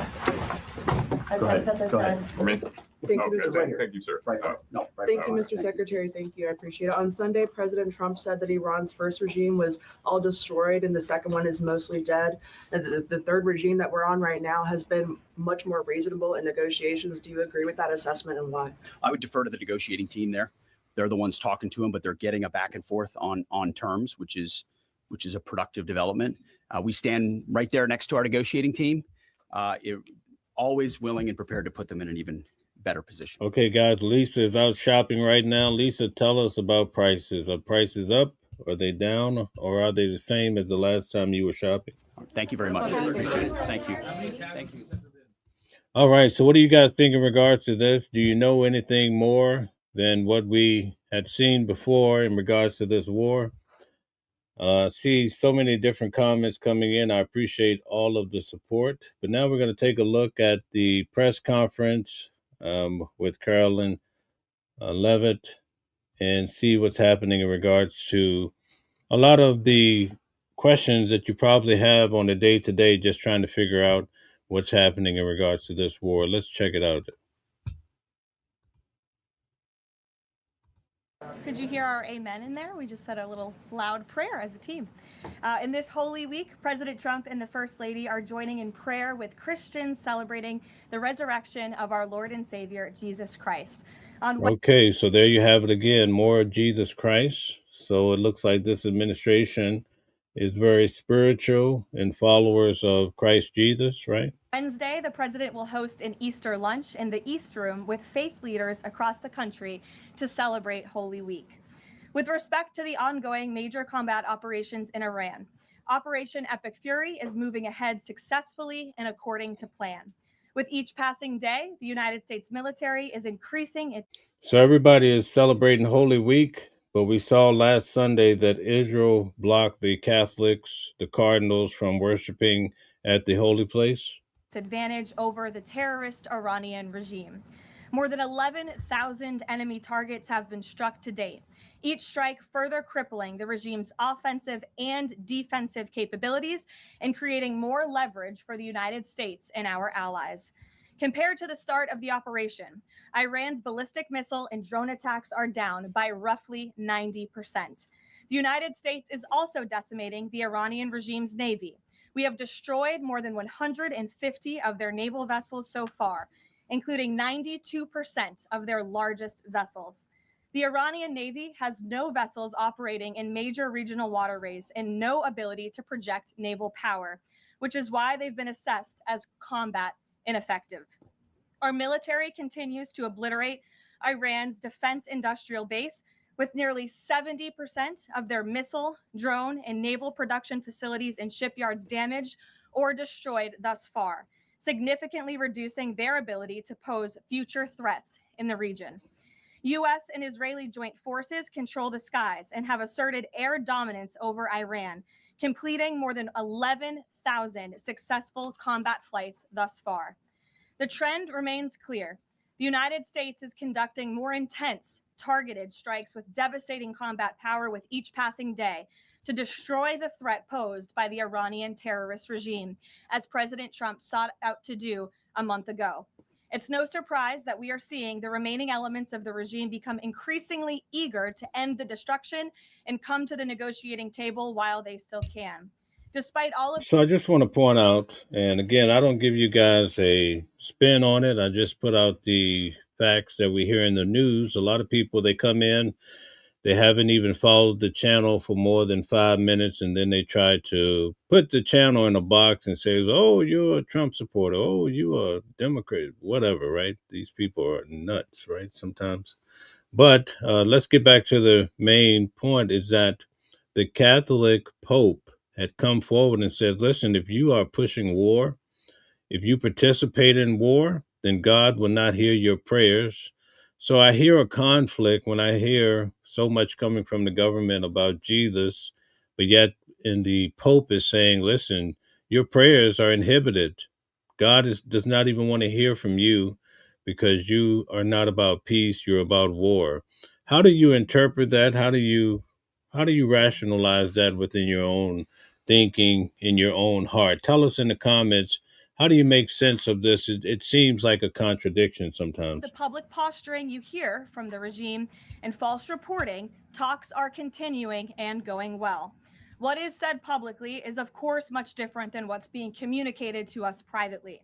As Hegseth has said. Thank you, Mr. Secretary. Thank you, sir. Thank you, Mr. Secretary. Thank you. I appreciate it. On Sunday, President Trump said that Iran's first regime was all destroyed and the second one is mostly dead. And the third regime that we're on right now has been much more reasonable in negotiations. Do you agree with that assessment and why? I would defer to the negotiating team there. They're the ones talking to him, but they're getting a back and forth on terms, which is a productive development. We stand right there next to our negotiating team, always willing and prepared to put them in an even better position. Okay, guys, Lisa is out shopping right now. Lisa, tell us about prices. Are prices up? Are they down? Or are they the same as the last time you were shopping? Thank you very much. I appreciate it. Thank you. Thank you. All right, so what do you guys think in regards to this? Do you know anything more than what we had seen before in regards to this war? See so many different comments coming in. I appreciate all of the support. But now we're going to take a look at the press conference with Karoline Leavitt and see what's happening in regards to a lot of the questions that you probably have on a day-to-day, just trying to figure out what's happening in regards to this war. Let's check it out. Could you hear our amen in there? We just said a little loud prayer as a team. In this Holy Week, President Trump and the First Lady are joining in prayer with Christians celebrating the resurrection of our Lord and Savior, Jesus Christ. Okay, so there you have it again, more Jesus Christ. So it looks like this administration is very spiritual and followers of Christ Jesus, right? Wednesday, the president will host an Easter lunch in the East Room with faith leaders across the country to celebrate Holy Week. With respect to the ongoing major combat operations in Iran, Operation Epic Fury is moving ahead successfully and according to plan. With each passing day, the United States military is increasing its... So everybody is celebrating Holy Week, but we saw last Sunday that Israel blocked the Catholics, the cardinals, from worshiping at the holy place. Advantage over the terrorist Iranian regime. More than 11,000 enemy targets have been struck to date, each strike further crippling the regime's offensive and defensive capabilities and creating more leverage for the United States and our allies. Compared to the start of the operation, Iran's ballistic missile and drone attacks are down by roughly 90%. The United States is also decimating the Iranian regime's navy. We have destroyed more than 150 of their naval vessels so far, including 92% of their largest vessels. The Iranian Navy has no vessels operating in major regional waterways and no ability to project naval power, which is why they've been assessed as combat ineffective. Our military continues to obliterate Iran's defense industrial base, with nearly 70% of their missile, drone, and naval production facilities and shipyards damaged or destroyed thus far, significantly reducing their ability to pose future threats in the region. U.S. and Israeli joint forces control the skies and have asserted air dominance over Iran, completing more than 11,000 successful combat flights thus far. The trend remains clear. The United States is conducting more intense, targeted strikes with devastating combat power with each passing day to destroy the threat posed by the Iranian terrorist regime, as President Trump sought out to do a month ago. It's no surprise that we are seeing the remaining elements of the regime become increasingly eager to end the destruction and come to the negotiating table while they still can. Despite all of So I just want to point out, and again, I don't give you guys a spin on it. I just put out the facts that we hear in the news. A lot of people, they come in, they haven't even followed the channel for more than 5 minutes, and then they try to put the channel in a box and says, oh, you're a Trump supporter. Oh, you are a Democrat, whatever, right? These people are nuts, right, sometimes. But let's get back to the main point, is that the Catholic Pope had come forward and said, listen, if you are pushing war, if you participate in war, then God will not hear your prayers. So I hear a conflict when I hear so much coming from the government about Jesus, but yet the Pope is saying, listen, your prayers are inhibited. God does not even want to hear from you because you are not about peace, you're about war. How do you interpret that? How do you rationalize that within your own thinking, in your own heart? Tell us in the comments, how do you make sense of this? It seems like a contradiction sometimes. the public posturing you hear from the regime and false reporting, talks are continuing and going well. What is said publicly is, of course, much different than what's being communicated to us privately.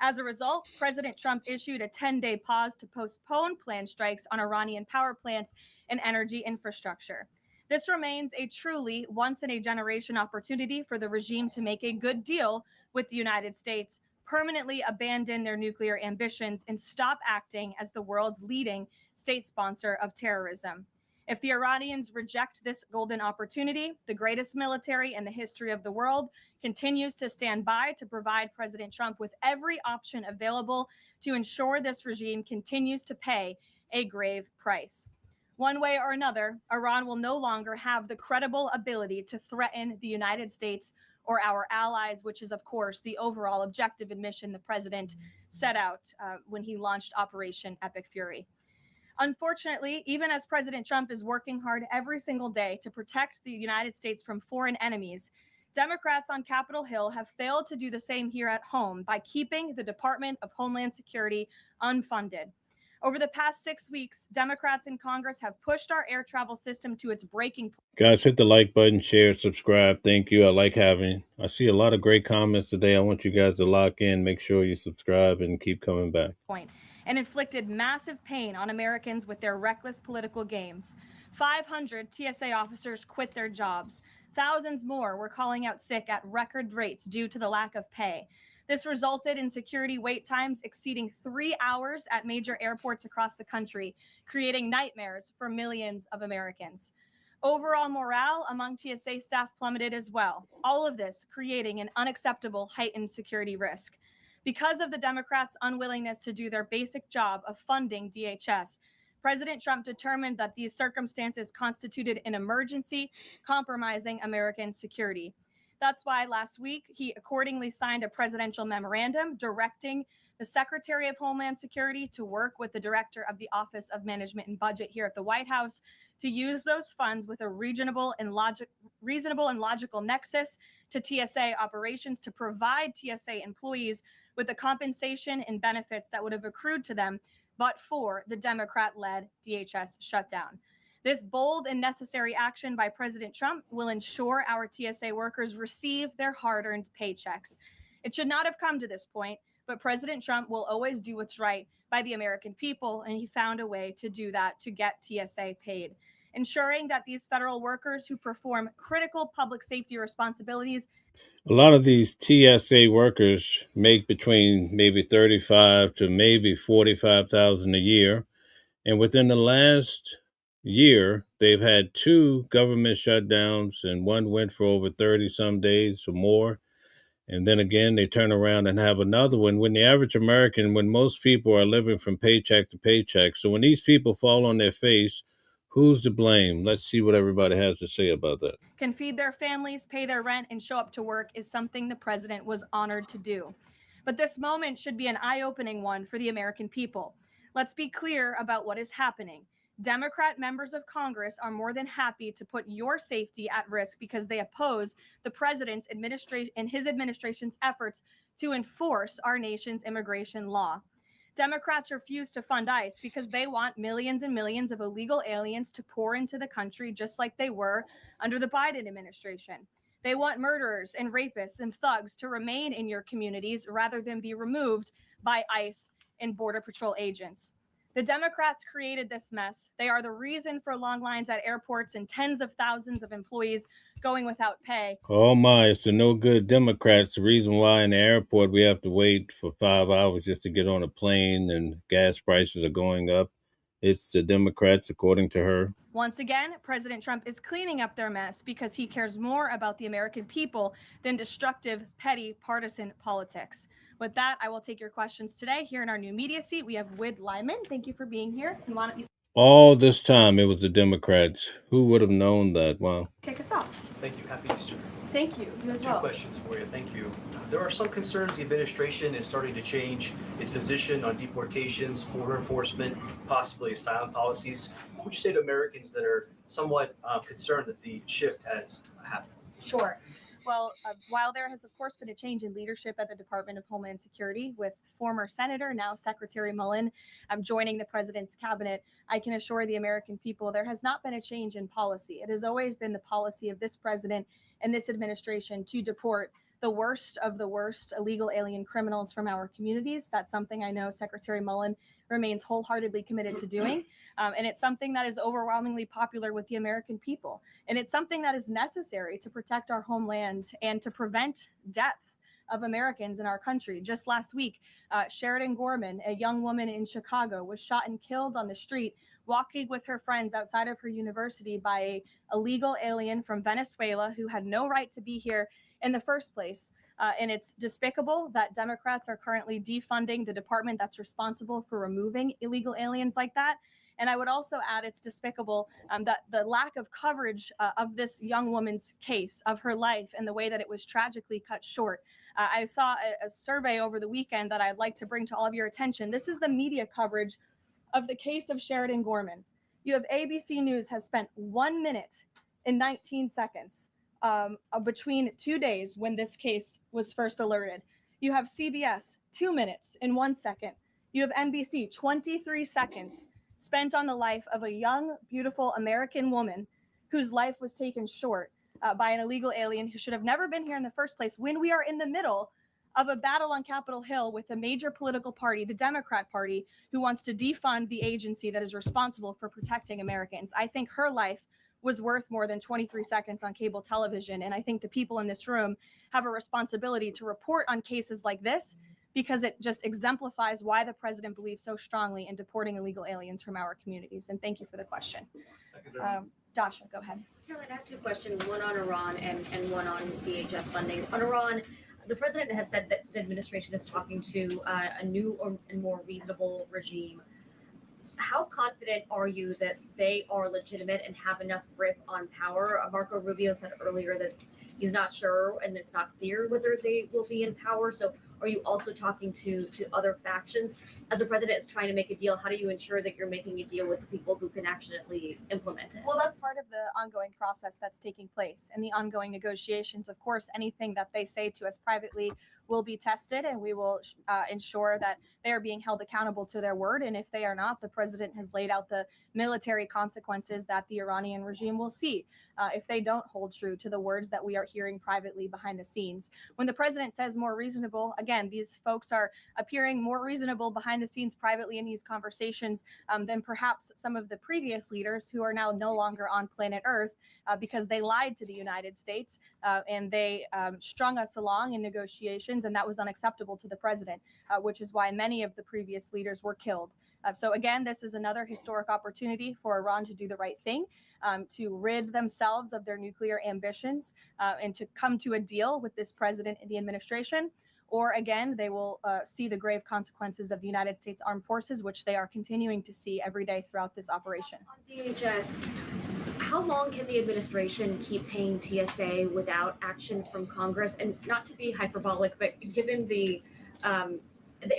As a result, President Trump issued a 10-day pause to postpone planned strikes on Iranian power plants and energy infrastructure. This remains a truly once-in-a-generation opportunity for the regime to make a good deal with the United States, permanently abandon their nuclear ambitions, and stop acting as the world's leading state sponsor of terrorism. If the Iranians reject this golden opportunity, the greatest military in the history of the world continues to stand by to provide President Trump with every option available to ensure this regime continues to pay a grave price. One way or another, Iran will no longer have the credible ability to threaten the United States or our allies, which is, of course, the overall objective and mission the president set out when he launched Operation Epic Fury. Unfortunately, even as President Trump is working hard every single day to protect the United States from foreign enemies, Democrats on Capitol Hill have failed to do the same here at home by keeping the Department of Homeland Security unfunded. Over the past 6 weeks, Democrats in Congress have pushed our air travel system to its breaking point. Guys, hit the like button, share, subscribe. Thank you. I see a lot of great comments today. I want you guys to lock in. Make sure you subscribe and keep coming back. And inflicted massive pain on Americans with their reckless political games. 500 TSA officers quit their jobs. Thousands more were calling out sick at record rates due to the lack of pay. This resulted in security wait times exceeding 3 hours at major airports across the country, creating nightmares for millions of Americans. Overall morale among TSA staff plummeted as well. All of this creating an unacceptable heightened security risk. Because of the Democrats' unwillingness to do their basic job of funding DHS, President Trump determined that these circumstances constituted an emergency, compromising American security. That's why last week he accordingly signed a presidential memorandum directing the Secretary of Homeland Security to work with the Director of the Office of Management and Budget here at the White House to use those funds with a reasonable and logical nexus to TSA operations to provide TSA employees with the compensation and benefits that would have accrued to them but for the Democrat-led DHS shutdown. This bold and necessary action by President Trump will ensure our TSA workers receive their hard-earned paychecks. It should not have come to this point, But President Trump will always do what's right by the American people, and he found a way to do that, to get TSA paid. Ensuring that these federal workers who perform critical public safety responsibilities. A lot of these TSA workers make between maybe 35 to maybe 45,000 a year. And within the last year, they've had 2 government shutdowns, and one went for over 30 some days or more. And then again, they turn around and have another one. When the average American, when most people are living from paycheck to paycheck. So when these people fall on their face, who's to blame? Let's see what everybody has to say about that. Can feed their families, pay their rent, and show up to work is something the president was honored to do. But this moment should be an eye-opening one for the American people. Let's be clear about what is happening. Democrat members of Congress are more than happy to put your safety at risk because they oppose the president's administration and his administration's efforts to enforce our nation's immigration law. Democrats refuse to fund ICE because they want millions and millions of illegal aliens to pour into the country just like they were under the Biden administration. They want murderers and rapists and thugs to remain in your communities rather than be removed by ICE and Border Patrol agents. The Democrats created this mess. They are the reason for long lines at airports and tens of thousands of employees going without pay. Oh my, it's the no good Democrats. The reason why in the airport we have to wait for 5 hours just to get on a plane and gas prices are going up. It's the Democrats, according to her. Once again, President Trump is cleaning up their mess because he cares more about the American people than destructive, petty, partisan politics. With that, I will take your questions today. Here in our new media seat, we have Wid Lyman. Thank you for being here. And why don't you All this time it was the Democrats. Who would have known that? Wow. kick us off? Thank you. Happy Easter. Thank you. You as well. 2 questions for you. Thank you. There are some concerns the administration is starting to change its position on deportations, border enforcement, possibly asylum policies. What would you say to Americans that are somewhat concerned that the shift has happened? Sure. Well, while there has, of course, been a change in leadership at the Department of Homeland Security with former Senator, now Secretary Mullen, joining the president's cabinet, I can assure the American people there has not been a change in policy. It has always been the policy of this president and this administration to deport the worst of the worst illegal alien criminals from our communities. That's something I know Secretary Mullen remains wholeheartedly committed to doing. And it's something that is overwhelmingly popular with the American people. And it's something that is necessary to protect our homeland and to prevent deaths of Americans in our country. Just last week, Sheridan Gorman, a young woman in Chicago, was shot and killed on the street walking with her friends outside of her university by an illegal alien from Venezuela who had no right to be here in the first place. And it's despicable that Democrats are currently defunding the department that's responsible for removing illegal aliens like that. And I would also add it's despicable that the lack of coverage of this young woman's case, of her life, and the way that it was tragically cut short. I saw a survey over the weekend that I'd like to bring to all of your attention. This is the media coverage of the case of Sheridan Gorman. You have ABC News has spent 1 minute and 19 seconds between 2 days when this case was first alerted. You have CBS 2 minutes and 1 second. You have NBC 23 seconds spent on the life of a young, beautiful American woman whose life was taken short by an illegal alien who should have never been here in the first place, when we are in the middle of a battle on Capitol Hill with a major political party, the Democrat Party, who wants to defund the agency that is responsible for protecting Americans. I think her life was worth more than 23 seconds on cable television. And I think the people in this room have a responsibility to report on cases like this, because it just exemplifies why the president believes so strongly in deporting illegal aliens from our communities. And thank you for the question. Dasha, go ahead. Caroline, I have 2 questions, one on Iran and one on DHS funding. On Iran, the president has said that the administration is talking to a new and more reasonable regime. How confident are you that they are legitimate and have enough grip on power? Marco Rubio said earlier that he's not sure and it's not clear whether they will be in power. So are you also talking to other factions? As the president is trying to make a deal, how do you ensure that you're making a deal with the people who can actually implement it? Well, that's part of the ongoing process that's taking place and the ongoing negotiations. Of course, anything that they say to us privately will be tested, and we will ensure that they are being held accountable to their word. And if they are not, the president has laid out the military consequences that the Iranian regime will see if they don't hold true to the words that we are hearing privately behind the scenes. When the president says more reasonable, again, again, these folks are appearing more reasonable behind the scenes privately in these conversations than perhaps some of the previous leaders who are now no longer on planet Earth because they lied to the United States and they strung us along in negotiations, and that was unacceptable to the president, which is why many of the previous leaders were killed. So again, this is another historic opportunity for Iran to do the right thing, to rid themselves of their nuclear ambitions and to come to a deal with this president and the administration. Or again, they will see the grave consequences of the United States Armed Forces, which they are continuing to see every day throughout this operation. On DHS, how long can the administration keep paying TSA without action from Congress? And not to be hyperbolic, but given the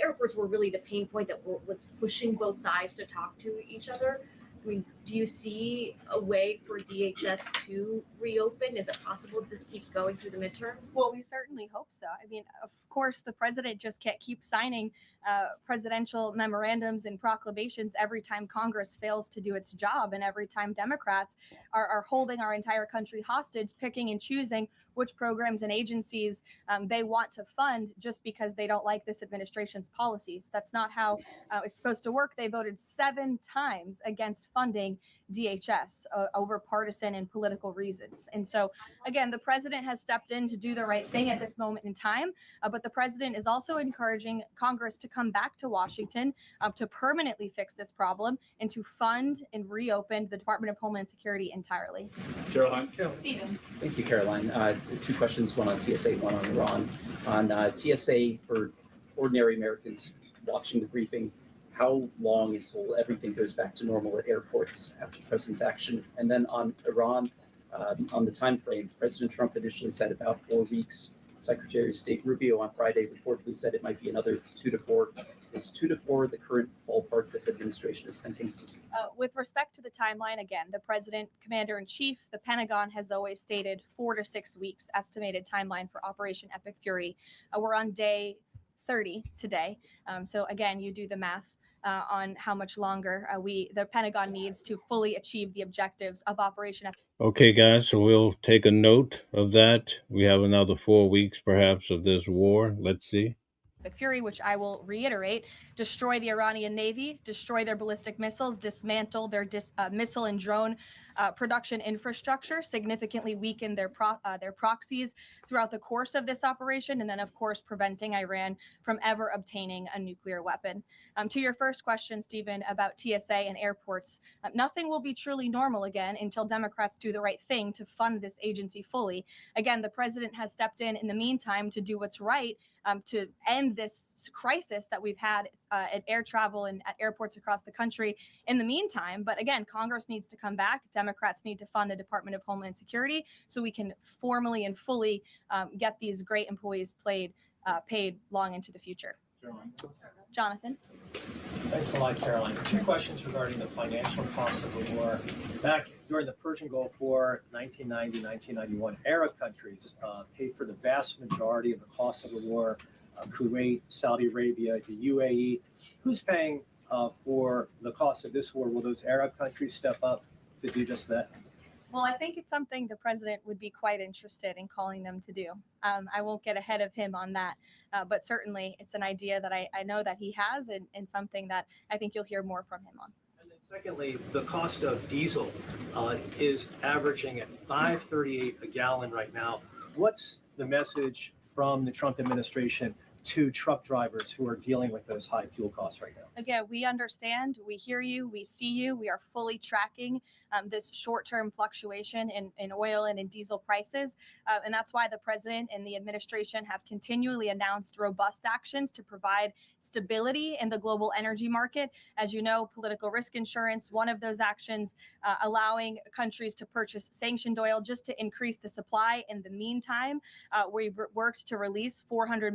airports were really the pain point that was pushing both sides to talk to each other. I mean, do you see a way for DHS to reopen? Is it possible that this keeps going through the midterms? Well, we certainly hope so. I mean, of course, the president just can't keep signing presidential memorandums and proclamations every time Congress fails to do its job and every time Democrats are holding our entire country hostage, picking and choosing which programs and agencies they want to fund just because they don't like this administration's policies. That's not how it's supposed to work. They voted 7 times against funding DHS over partisan and political reasons. And so, again, the president has stepped in to do the right thing at this moment in time, but the president is also encouraging Congress to come back to Washington to permanently fix this problem and to fund and reopen the Department of Homeland Security entirely. Caroline. Stephen. Thank you, Caroline. 2 questions, one on TSA, one on Iran. On TSA, for ordinary Americans watching the briefing, how long until everything goes back to normal at airports after the president's action? And then on Iran, on the time frame, President Trump initially said about 4 weeks. Secretary of State Rubio on Friday reportedly said it might be another 2 to 4. Is 2 to 4 the current ballpark that the administration is thinking? With respect to the timeline, again, the president, commander in chief, the Pentagon has always stated 4 to 6 weeks estimated timeline for Operation Epic Fury. We're on day 30 today. So again, you do the math on how much longer the Pentagon needs to fully achieve the objectives of Operation Epic. Okay, guys, so we'll take a note of that. We have another 4 weeks, perhaps, of this war. Let's see. Fury, which I will reiterate, destroy the Iranian Navy, destroy their ballistic missiles, dismantle their missile and drone production infrastructure, significantly weaken their proxies throughout the course of this operation, and then, of course, preventing Iran from ever obtaining a nuclear weapon. To your first question, Stephen, about TSA and airports, nothing will be truly normal again until Democrats do the right thing to fund this agency fully. Again, the president has stepped in the meantime to do what's right to end this crisis that we've had at air travel and at airports across the country in the meantime. But again, Congress needs to come back. Democrats need to fund the Department of Homeland Security so we can formally and fully get these great employees paid long into the future. Jonathan. Thanks a lot, Caroline. 2 questions regarding the financial costs of the war. Back during the Persian Gulf War, 1990, 1991, Arab countries paid for the vast majority of the cost of the war. Kuwait, Saudi Arabia, the UAE. Who's paying for the cost of this war? Will those Arab countries step up to do just that? Well, I think it's something the president would be quite interested in calling them to do. I won't get ahead of him on that, but certainly it's an idea that I know that he has and something that I think you'll hear more from him on. And then secondly, the cost of diesel is averaging at $5.38 a gallon right now. What's the message from the Trump administration to truck drivers who are dealing with those high fuel costs right now? Again, we understand, we hear you, we see you. We are fully tracking this short-term fluctuation in oil and in diesel prices. And that's why the president and the administration have continually announced robust actions to provide stability in the global energy market. As you know, political risk insurance, one of those actions, allowing countries to purchase sanctioned oil just to increase the supply. In the meantime, we've worked to release 400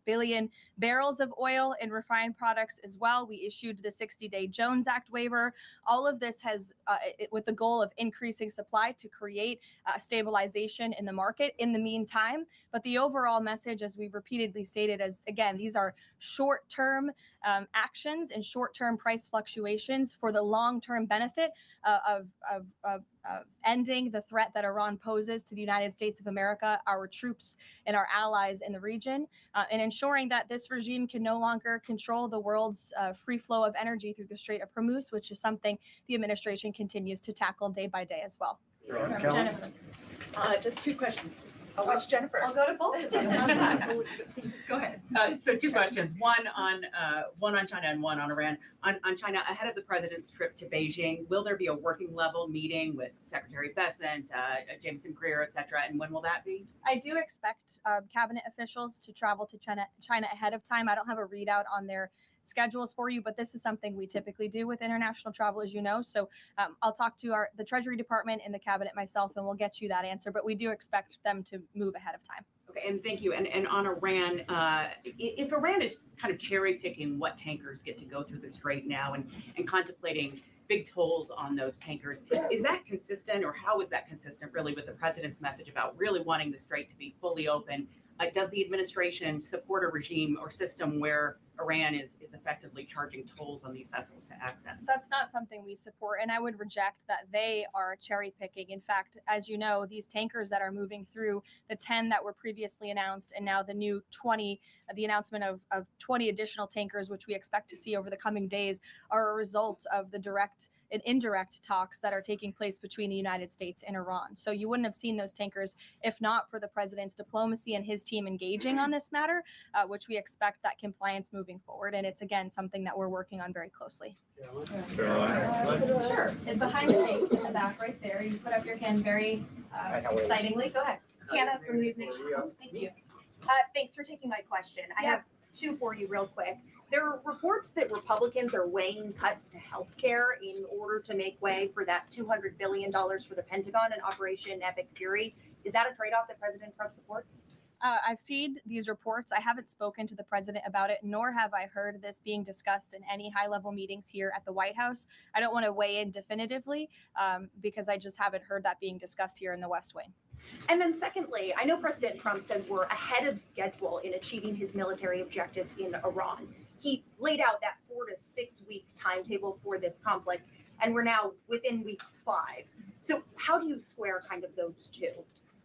billion barrels of oil and refined products as well. We issued the 60-day Jones Act waiver. All of this has, with the goal of increasing supply to create stabilization in the market in the meantime. But the overall message, as we've repeatedly stated, is, again, these are short-term actions and short-term price fluctuations for the long-term benefit of ending the threat that Iran poses to the United States of America, our troops, and our allies in the region, and ensuring that this regime can no longer control the world's free flow of energy through the Strait of Hormuz, which is something the administration continues to tackle day by day as well. Jennifer. Just two questions. Which Jennifer? I'll go to both of them. Go ahead. So two questions. One on China and one on Iran. On China, ahead of the president's trip to Beijing, will there be a working level meeting with Secretary Bessent, Jameson Greer, et cetera? And when will that be? I do expect cabinet officials to travel to China ahead of time. I don't have a readout on their schedules for you, but this is something we typically do with international travel, as you know. So I'll talk to the Treasury Department and the cabinet myself, and we'll get you that answer. But we do expect them to move ahead of time. Okay, and thank you. And on Iran, if Iran is kind of cherry picking what tankers get to go through the strait now and contemplating big tolls on those tankers, is that consistent, or how is that consistent really with the president's message about really wanting the strait to be fully open? Does the administration support a regime or system where Iran is effectively charging tolls on these vessels to access? That's not something we support, and I would reject that they are cherry picking. In fact, as you know, these tankers that are moving through, the 10 that were previously announced, and now the new 20, the announcement of 20 additional tankers, which we expect to see over the coming days, are a result of the direct and indirect talks that are taking place between the United States and Iran. So you wouldn't have seen those tankers if not for the president's diplomacy and his team engaging on this matter, which we expect that compliance moving forward. And it's, again, something that we're working on very closely. Sure. And behind me, in the back right there, you put up your hand very excitingly. Go ahead. Hannah from News Nation. Thank you. Thanks for taking my question. I have two for you real quick. There are reports that Republicans are weighing cuts to healthcare in order to make way for that $200 billion for the Pentagon and Operation Epic Fury. Is that a trade-off that President Trump supports? I've seen these reports. I haven't spoken to the president about it, nor have I heard this being discussed in any high-level meetings here at the White House. I don't want to weigh in definitively because I just haven't heard that being discussed here in the West Wing. And then secondly, I know President Trump says we're ahead of schedule in achieving his military objectives in Iran. He laid out that 4 to 6 week timetable for this conflict, and we're now within week 5. So how do you square kind of those two?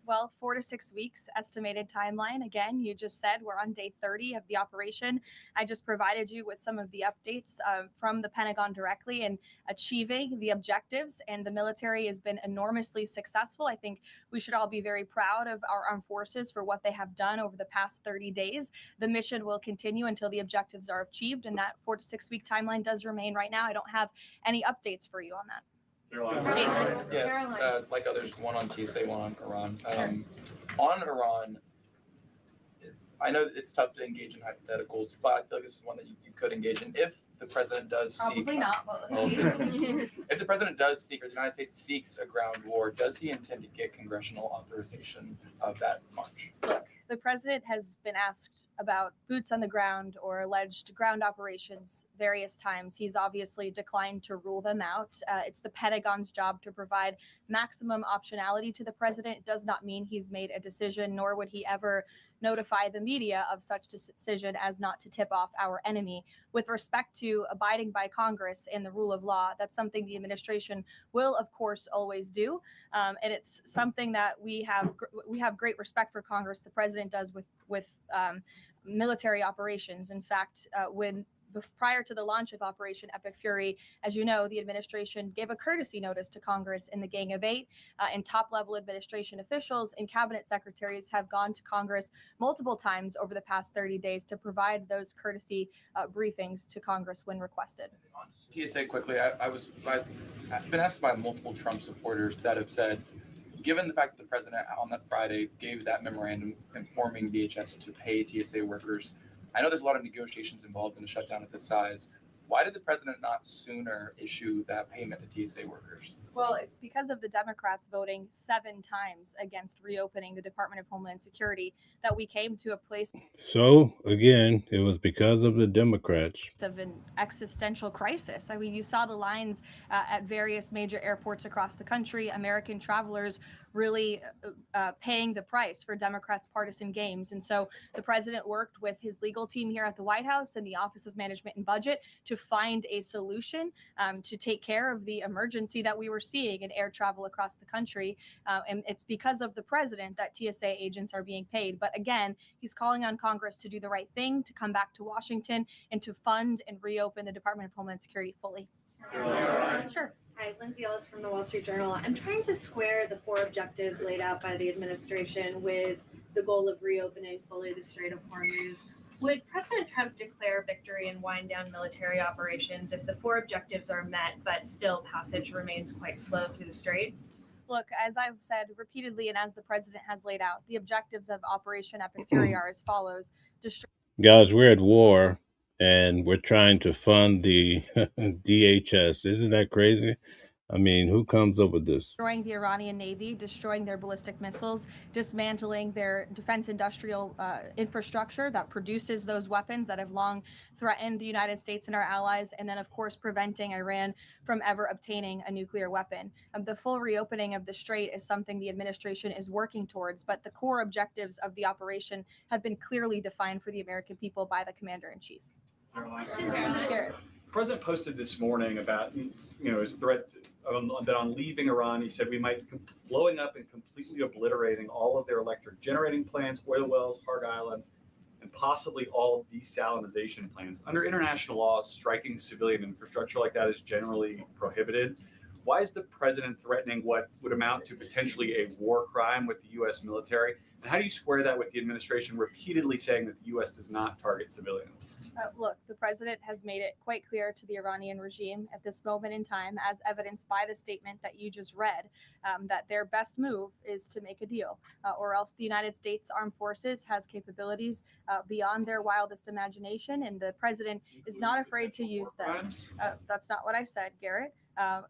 Well, 4 to 6 weeks estimated timeline. Again, you just said we're on day 30 of the operation. I just provided you with some of the updates from the Pentagon directly in achieving the objectives, and the military has been enormously successful. I think we should all be very proud of our armed forces for what they have done over the past 30 days. The mission will continue until the objectives are achieved, and that 4 to 6 week timeline does remain right now. I don't have any updates for you on that. Yeah, like others, one on TSA, one on Iran. On Iran, I know it's tough to engage in hypotheticals, but I feel like this is one that you could engage in. If the president does Probably seek, not. if the president does seek, or the United States seeks a ground war, does he intend to get congressional authorization of that march? Look, the president has been asked about boots on the ground or alleged ground operations various times. He's obviously declined to rule them out. It's the Pentagon's job to provide maximum optionality to the president. It does not mean he's made a decision, nor would he ever notify the media of such decision as not to tip off our enemy. With respect to abiding by Congress and the rule of law, that's something the administration will, of course, always do. And it's something that we have great respect for Congress. The president does with military operations. In fact, prior to the launch of Operation Epic Fury, as you know, the administration gave a courtesy notice to Congress in the Gang of Eight, and top-level administration officials and cabinet secretaries have gone to Congress multiple times over the past 30 days to provide those courtesy briefings to Congress when requested. TSA quickly, I've been asked by multiple Trump supporters that have said, given the fact that the president on that Friday gave that memorandum informing DHS to pay TSA workers, I know there's a lot of negotiations involved in a shutdown of this size. Why did the president not sooner issue that payment to TSA workers? Well, it's because of the Democrats voting 7 times against reopening the Department of Homeland Security that we came to a place So, again, it was because of the Democrats. of an existential crisis. I mean, you saw the lines at various major airports across the country, American travelers really paying the price for Democrats' partisan games. And so the president worked with his legal team here at the White House and the Office of Management and Budget to find a solution to take care of the emergency that we were seeing in air travel across the country. And it's because of the president that TSA agents are being paid. But again, he's calling on Congress to do the right thing, to come back to Washington and to fund and reopen the Department of Homeland Security fully. Sure. Hi, Lindsay Ellis from the Wall Street Journal. I'm trying to square the 4 objectives laid out by the administration with the goal of reopening fully the Strait of Hormuz. Would President Trump declare victory and wind down military operations if the 4 objectives are met, but still passage remains quite slow through the strait? Look, as I've said repeatedly and as the president has laid out, the objectives of Operation Epic Fury are as follows. Guys, we're at war and we're trying to fund the DHS. Isn't that crazy? I mean, who comes up with this? Destroying the Iranian Navy, destroying their ballistic missiles, dismantling their defense industrial infrastructure that produces those weapons that have long threatened the United States and our allies, and then, of course, preventing Iran from ever obtaining a nuclear weapon. The full reopening of the strait is something the administration is working towards, but the core objectives of the operation have been clearly defined for the American people by the commander-in-chief. The president posted this morning about his threat that on leaving Iran, he said we might be blowing up and completely obliterating all of their electric generating plants, oil wells, Hard Island, and possibly all desalinization plants. Under international law, striking civilian infrastructure like that is generally prohibited. Why is the president threatening what would amount to potentially a war crime with the U.S. military? And how do you square that with the administration repeatedly saying that the U.S. does not target civilians? Look, the president has made it quite clear to the Iranian regime at this moment in time, as evidenced by the statement that you just read, that their best move is to make a deal, or else the United States Armed Forces has capabilities beyond thetheir wildest imagination, and the president is not afraid to use them. That's not what I said, Garrett.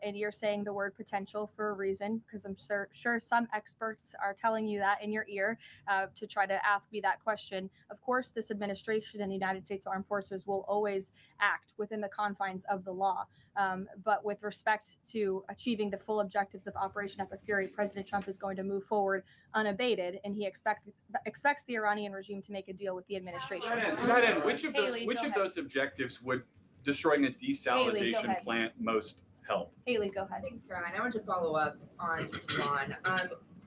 And you're saying the word potential for a reason, because I'm sure some experts are telling you that in your ear to try to ask me that question. Of course, this administration and the United States Armed Forces will always act within the confines of the law. But with respect to achieving the full objectives of Operation Epic Fury, President Trump is going to move forward unabated, and he expects the Iranian regime to make a deal with the administration. To that end, which of those objectives would destroying a desalinization plant most help? Haley, go ahead. Thanks, Caroline. I want to follow up on Iran.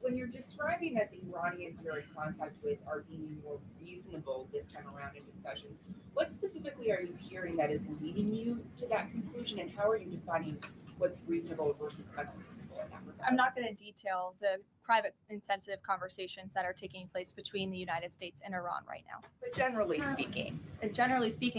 When you're describing that the Iranians you're in contact with are being more reasonable this time around in discussions, what specifically are you hearing that is leading you to that conclusion, and how are you defining what's reasonable versus unreasonable in that regard? I'm not going to detail the private and sensitive conversations that are taking place between the United States and Iran right now. But generally speaking,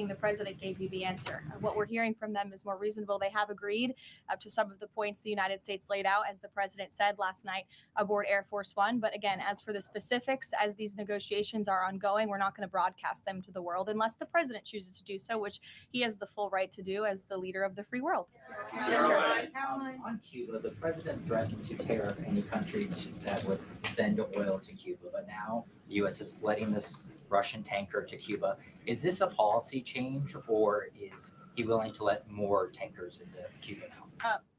the president gave you the answer. What we're hearing from them is more reasonable. They have agreed to some of the points the United States laid out, as the president said last night aboard Air Force One. But again, as for the specifics, as these negotiations are ongoing, we're not going to broadcast them to the world unless the president chooses to do so, which he has the full right to do as the leader of the free world. On Cuba, the president threatened to tariff any country that would send oil to Cuba, but now the U.S. is letting this Russian tanker to Cuba. Is this a policy change, or is he willing to let more tankers into Cuba now?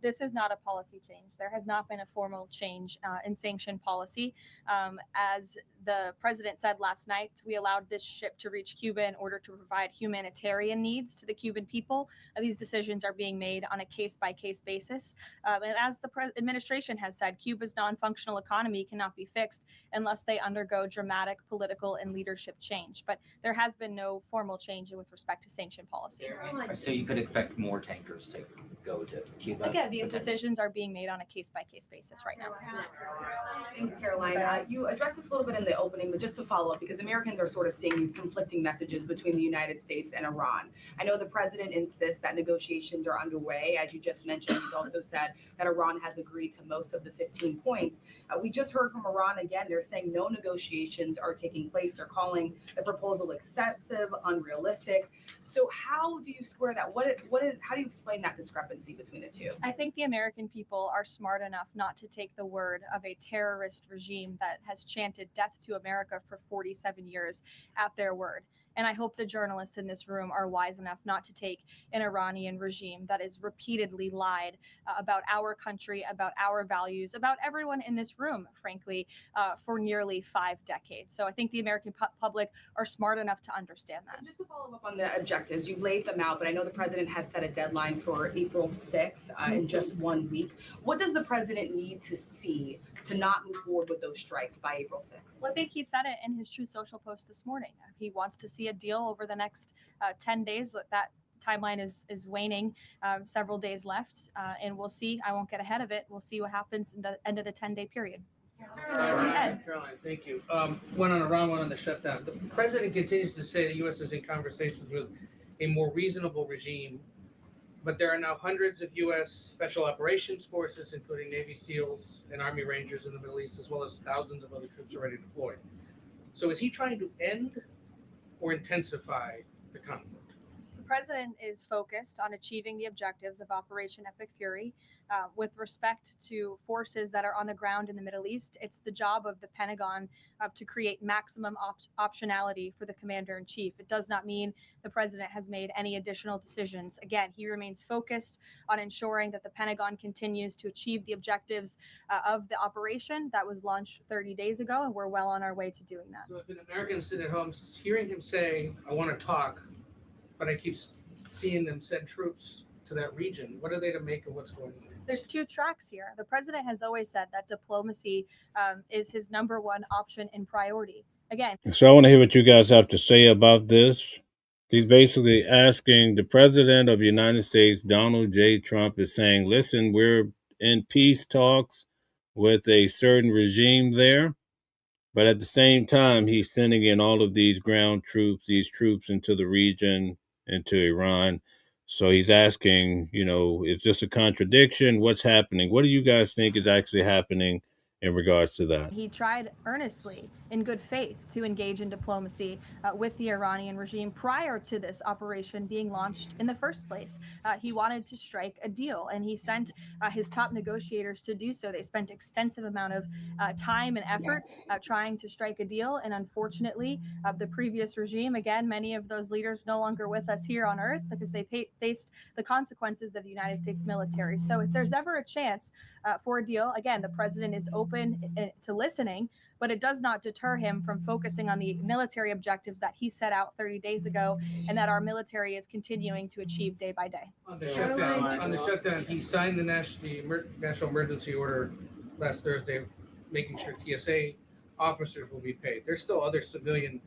This is not a policy change. There has not been a formal change in sanction policy. As the president said last night, we allowed this ship to reach Cuba in order to provide humanitarian needs to the Cuban people. These decisions are being made on a case-by-case basis. And as the administration has said, Cuba's non-functional economy cannot be fixed unless they undergo dramatic political and leadership change. But there has been no formal change with respect to sanction policy. So you could expect more tankers to go to Cuba? Again, these decisions are being made on a case-by-case basis right now. Thanks, Caroline. You addressed this a little bit in the opening, but just to follow up, because Americans are sort of seeing these conflicting messages between the United States and Iran. I know the president insists that negotiations are underway. As you just mentioned, he's also said that Iran has agreed to most of the 15 points. We just heard from Iran again. They're saying no negotiations are taking place. They're calling the proposal excessive, unrealistic. So how do you square that? How do you explain that discrepancy between the two? I think the American people are smart enough not to take the word of a terrorist regime that has chanted death to America for 47 years at their word. And I hope the journalists in this room are wise enough not to take an Iranian regime that has repeatedly lied about our country, about our values, about everyone in this room, frankly, for nearly 5 decades. So I think the American public are smart enough to understand that. Just to follow up on the objectives, you've laid them out, but I know the president has set a deadline for April 6th in just 1 week. What does the president need to see to not move forward with those strikes by April 6th? Well, I think he said it in his Truth Social post this morning. He wants to see a deal over the next 10 days. That timeline is waning, several days left, and we'll see. I won't get ahead of it. We'll see what happens in the end of the 10-day period. Caroline, thank you. One on Iran, one on the shutdown. The president continues to say the U.S. is in conversations with a more reasonable regime, but there are now hundreds of U.S. Special Operations Forces, including Navy SEALs and Army Rangers in the Middle East, as well as thousands of other troops already deployed. So is he trying to end or intensify the conflict? The president is focused on achieving the objectives of Operation Epic Fury. With respect to forces that are on the ground in the Middle East, it's the job of the Pentagon to create maximum optionality for the commander-in-chief. It does not mean the president has made any additional decisions. Again, he remains focused on ensuring that the Pentagon continues to achieve the objectives of the operation that was launched 30 days ago, and we're well on our way to doing that. So if an American sit at home hearing him say, I want to talk, but I keep seeing them send troops to that region, what are they to make of what's going on? There's 2 tracks here. The president has always said that diplomacy is his number one option and priority. Again, So I want to hear what you guys have to say about this. He's basically asking the president of the United States, Donald J. Trump, is saying, listen, we're in peace talks with a certain regime there. But at the same time, he's sending in all of these ground troops, these troops into the region, into Iran. So he's asking, is this a contradiction? What's happening? What do you guys think is actually happening in regards to that? he tried earnestly, in good faith, to engage in diplomacy with the Iranian regime prior to this operation being launched in the first place. He wanted to strike a deal, and he sent his top negotiators to do so. They spent extensive amount of time and effort trying to strike a deal, and unfortunately, the previous regime, again, many of those leaders no longer with us here on Earth because they faced the consequences of the United States military. So if there's ever a chance for a deal, again, the president is open to listening, but it does not deter him from focusing on the military objectives that he set out 30 days ago and that our military is continuing to achieve day by day. On the shutdown, he signed the national emergency order last Thursday, making sure TSA officers will be paid. There's still other civilian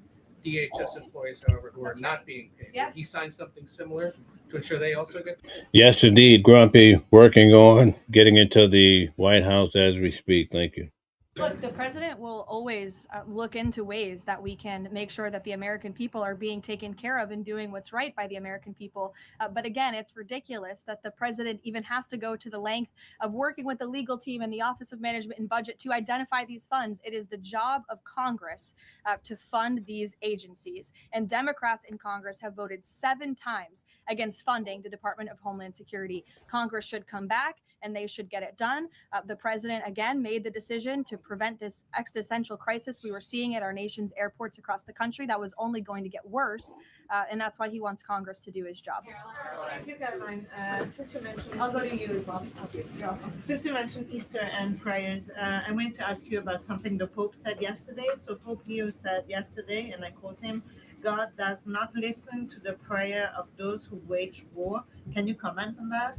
DHS employees, however, who are not being paid. Yes. He signed something similar to ensure they also get. Yes, indeed. Grumpy, working on getting into the White House as we speak. Thank you. Look, the president will always look into ways that we can make sure that the American people are being taken care of and doing what's right by the American people. But again, it's ridiculous that the president even has to go to the length of working with the legal team and the Office of Management and Budget to identify these funds. It is the job of Congress to fund these agencies. And Democrats in Congress have voted 7 times against funding the Department of Homeland Security. Congress should come back and they should get it done. The president, again, made the decision to prevent this existential crisis we were seeing at our nation's airports across the country that was only going to get worse. And that's why he wants Congress to do his job. Thank you, Caroline. Since you mentioned, I'll go to you as well. Since you mentioned Easter and prayers, I wanted to ask you about something the Pope said yesterday. So Pope Leo said yesterday, and I quote him, "God does not listen to the prayer of those who wage war." Can you comment on that?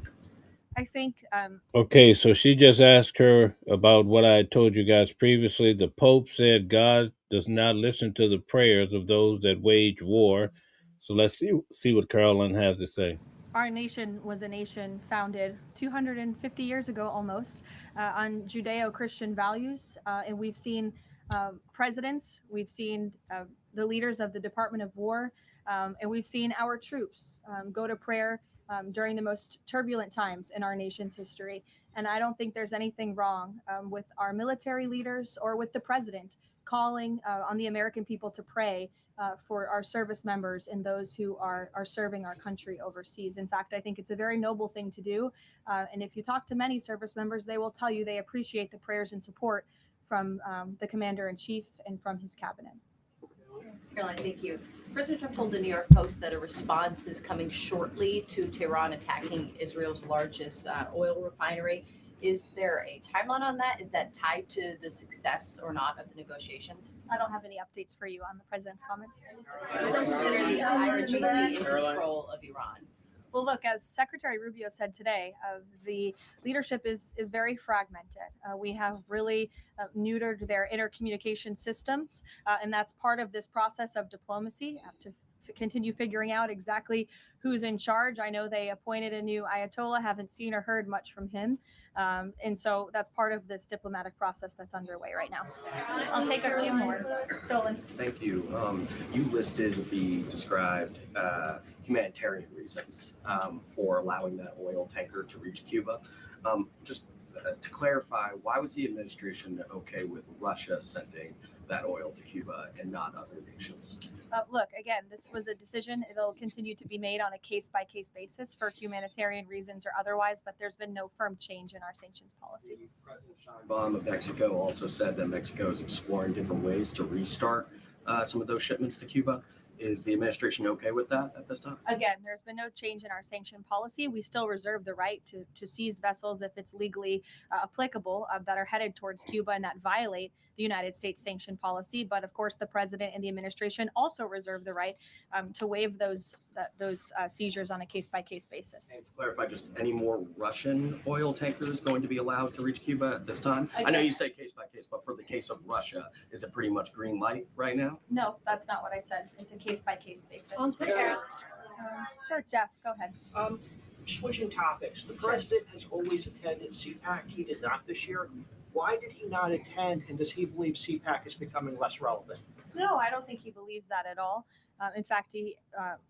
I think Okay, so she just asked her about what I had told you guys previously. The Pope said God does not listen to the prayers of those that wage war. So let's see what Caroline has to say. our nation was a nation founded 250 years ago almost on Judeo-Christian values. And we've seen presidents, we've seen the leaders of the Department of War, and we've seen our troops go to prayer during the most turbulent times in our nation's history. And I don't think there's anything wrong with our military leaders or with the president calling on the American people to pray for our service members and those who are serving our country overseas. In fact, I think it's a very noble thing to do. And if you talk to many service members, they will tell you they appreciate the prayers and support from the commander-in-chief and from his cabinet. Caroline, thank you. President Trump told the New York Post that a response is coming shortly to Tehran attacking Israel's largest oil refinery. Is there a timeline on that? Is that tied to the success or not of the negotiations? I don't have any updates for you on the president's comments. So consider the IRGC in control of Iran. Well, look, as Secretary Rubio said today, the leadership is very fragmented. We have really neutered their intercommunication systems, and that's part of this process of diplomacy to continue figuring out exactly who's in charge. I know they appointed a new Ayatollah, haven't seen or heard much from him. And so that's part of this diplomatic process that's underway right now. I'll take a few more. Dolan. Thank you. You listed the described humanitarian reasons for allowing that oil tanker to reach Cuba. Just to clarify, why was the administration okay with Russia sending that oil to Cuba and not other nations? Look, again, this was a decision. It'll continue to be made on a case-by-case basis for humanitarian reasons or otherwise, but there's been no firm change in our sanctions policy. President Sheinbaum of Mexico also said that Mexico is exploring different ways to restart some of those shipments to Cuba. Is the administration okay with that at this time? Again, there's been no change in our sanction policy. We still reserve the right to seize vessels if it's legally applicable that are headed towards Cuba and that violate the United States sanction policy. But of course, the president and the administration also reserve the right to waive those seizures on a case-by-case basis. And to clarify, just any more Russian oil tankers going to be allowed to reach Cuba at this time? Again, I know you say case by case, but for the case of Russia, is it pretty much green light right now? No, that's not what I said. It's a case-by-case basis. Sure, Jeff, go ahead. Switching topics, the president has always attended CPAC. He did not this year. Why did he not attend, and does he believe CPAC is becoming less relevant? No, I don't think he believes that at all. In fact, he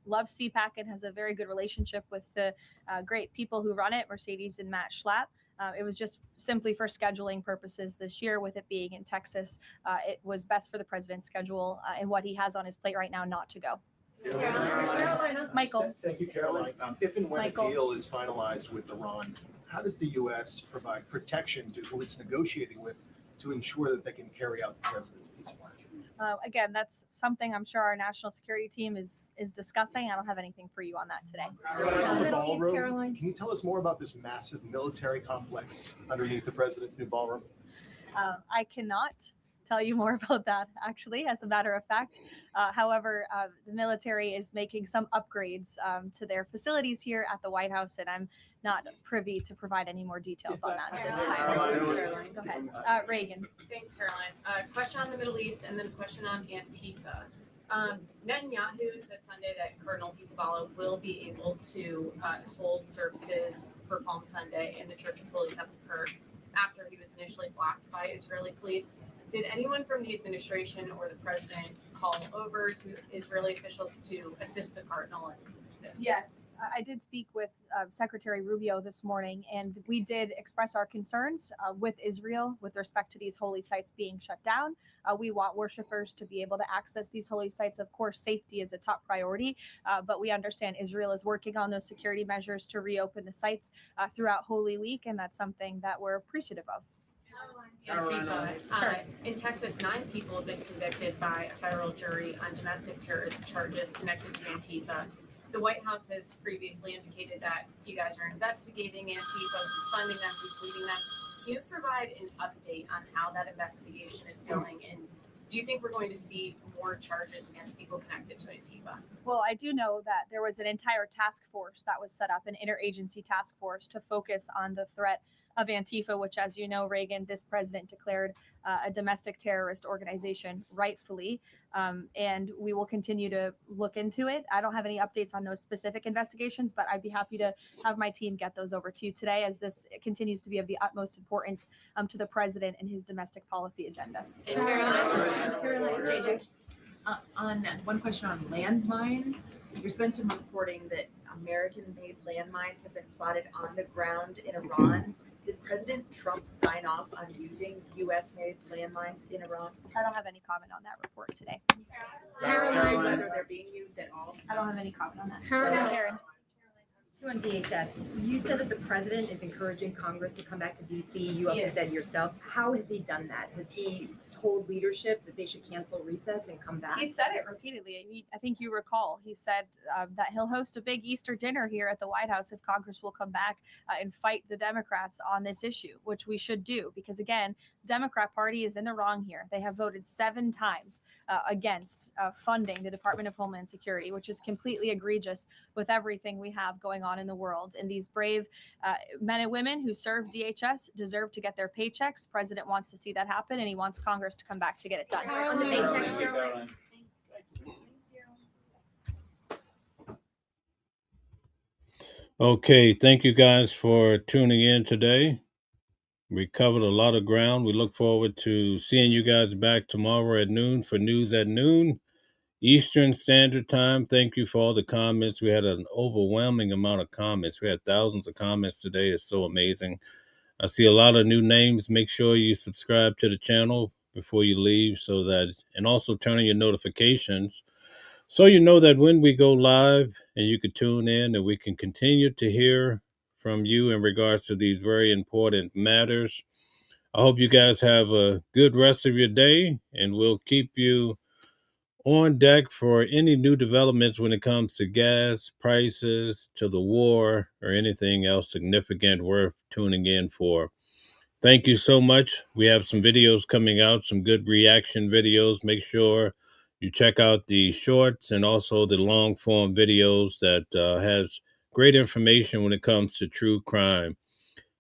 loves CPAC and has a very good relationship with the great people who run it, Mercedes and Matt Schlapp. It was just simply for scheduling purposes this year, with it being in Texas. It was best for the president's schedule and what he has on his plate right now not to go. Michael. Thank you, Caroline. If and when Michael. a deal is finalized with Iran, how does the U.S. provide protection to who it's negotiating with to ensure that they can carry out the president's peace plan? Again, that's something I'm sure our national security team is discussing. I don't have anything for you on that today. On the ballroom, can you tell us more about this massive military complex underneath the president's new ballroom? I cannot tell you more about that, actually, as a matter of fact. However, the military is making some upgrades to their facilities here at the White House, and I'm not privy to provide any more details on that at this time. Go ahead. Reagan. Thanks, Caroline. Question on the Middle East and then a question on Antifa. Netanyahu said Sunday that Cardinal Pizzaballa will be able to hold services for Palm Sunday in the Church of Holy Sepulchre after he was initially blocked by Israeli police. Did anyone from the administration or the president call over to Israeli officials to assist the cardinal in this? Yes, I did speak with Secretary Rubio this morning, and we did express our concerns with Israel with respect to these holy sites being shut down. We want worshipers to be able to access these holy sites. Of course, safety is a top priority, but we understand Israel is working on those security measures to reopen the sites throughout Holy Week, and that's something that we're appreciative of. Antifa. In Texas, 9 people have been convicted by a federal jury on domestic terrorist charges connected to Antifa. The White House has previously indicated that you guys are investigating Antifa, who's funding them, who's leading them. Can you provide an update on how that investigation is going? And do you think we're going to see more charges against people connected to Antifa? Well, I do know that there was an entire task force that was set up, an interagency task force to focus on the threat of Antifa, which, as you know, Reagan, this president declared a domestic terrorist organization rightfully, and we will continue to look into it. I don't have any updates on those specific investigations, but I'd be happy to have my team get those over to you today, as this continues to be of the utmost importance to the president and his domestic policy agenda. Caroline, JJ. On one question on landmines, there's been some reporting that American-made landmines have been spotted on the ground in Iran. Did President Trump sign off on using U.S.-made landmines in Iran? I don't have any comment on that report today. Caroline, whether they're being used at all? I don't have any comment on that. Caroline. Karen. Two on DHS. You said that the president is encouraging Congress to come back to DC. You also Yes. said yourself. How has he done that? Has he told leadership that they should cancel recess and come back? He said it repeatedly. I think you recall, he said that he'll host a big Easter dinner here at the White House if Congress will come back and fight the Democrats on this issue, which we should do. Because again, the Democrat Party is in the wrong here. They have voted 7 times against funding the Department of Homeland Security, which is completely egregious with everything we have going on in the world. And these brave men and women who serve DHS deserve to get their paychecks. The president wants to see that happen, and he wants Congress to come back to get it done. Okay, thank you guys for tuning in today. We covered a lot of ground. We look forward to seeing you guys back tomorrow at noon for News at Noon, Eastern Standard Time. Thank you for all the comments. We had an overwhelming amount of comments. We had thousands of comments today. It's so amazing. I see a lot of new names. Make sure you subscribe to the channel before you leave, and also turn on your notifications so you know that when we go live and you can tune in and we can continue to hear from you in regards to these very important matters. I hope you guys have a good rest of your day, and we'll keep you on deck for any new developments when it comes to gas prices, to the war, or anything else significant worth tuning in for. Thank you so much. We have some videos coming out, some good reaction videos. Make sure you check out the shorts and also the long form videos that has great information when it comes to true crime.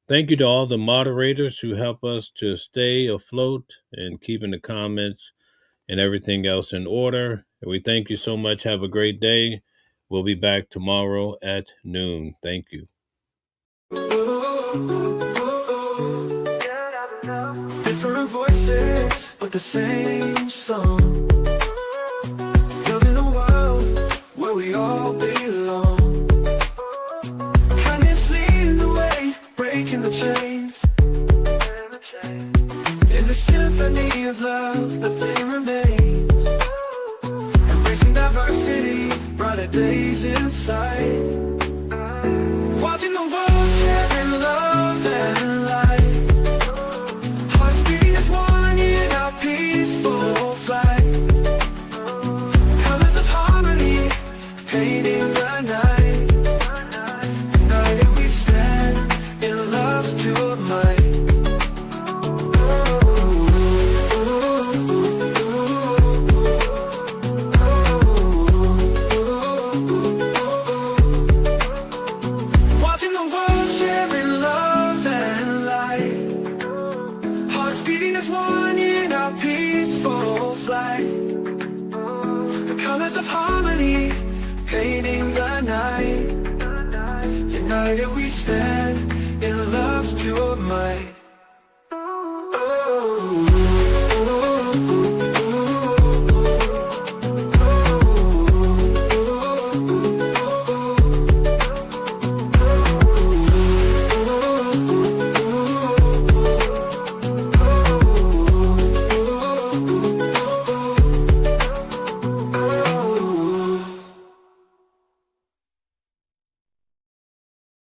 Thank you to all the moderators who help us to stay afloat and keeping the comments and everything else in order. We thank you so much. Have a great day. We'll be back tomorrow at noon. Thank you. Different voices, but the same song. Building a world where we all belong. Kindness leading the way, breaking the chains. In the symphony of love, the theme remains. Embracing diversity, brighter days in sight. Watching the world sharing love and light. Hearts beating as one in our peaceful flight. Colors of harmony, painting the night. United we stand in love's pure might. Watching the world sharing love and light. Hearts beating as one in our peaceful flight. The colors of harmony, painting the night. United we stand in love's pure might.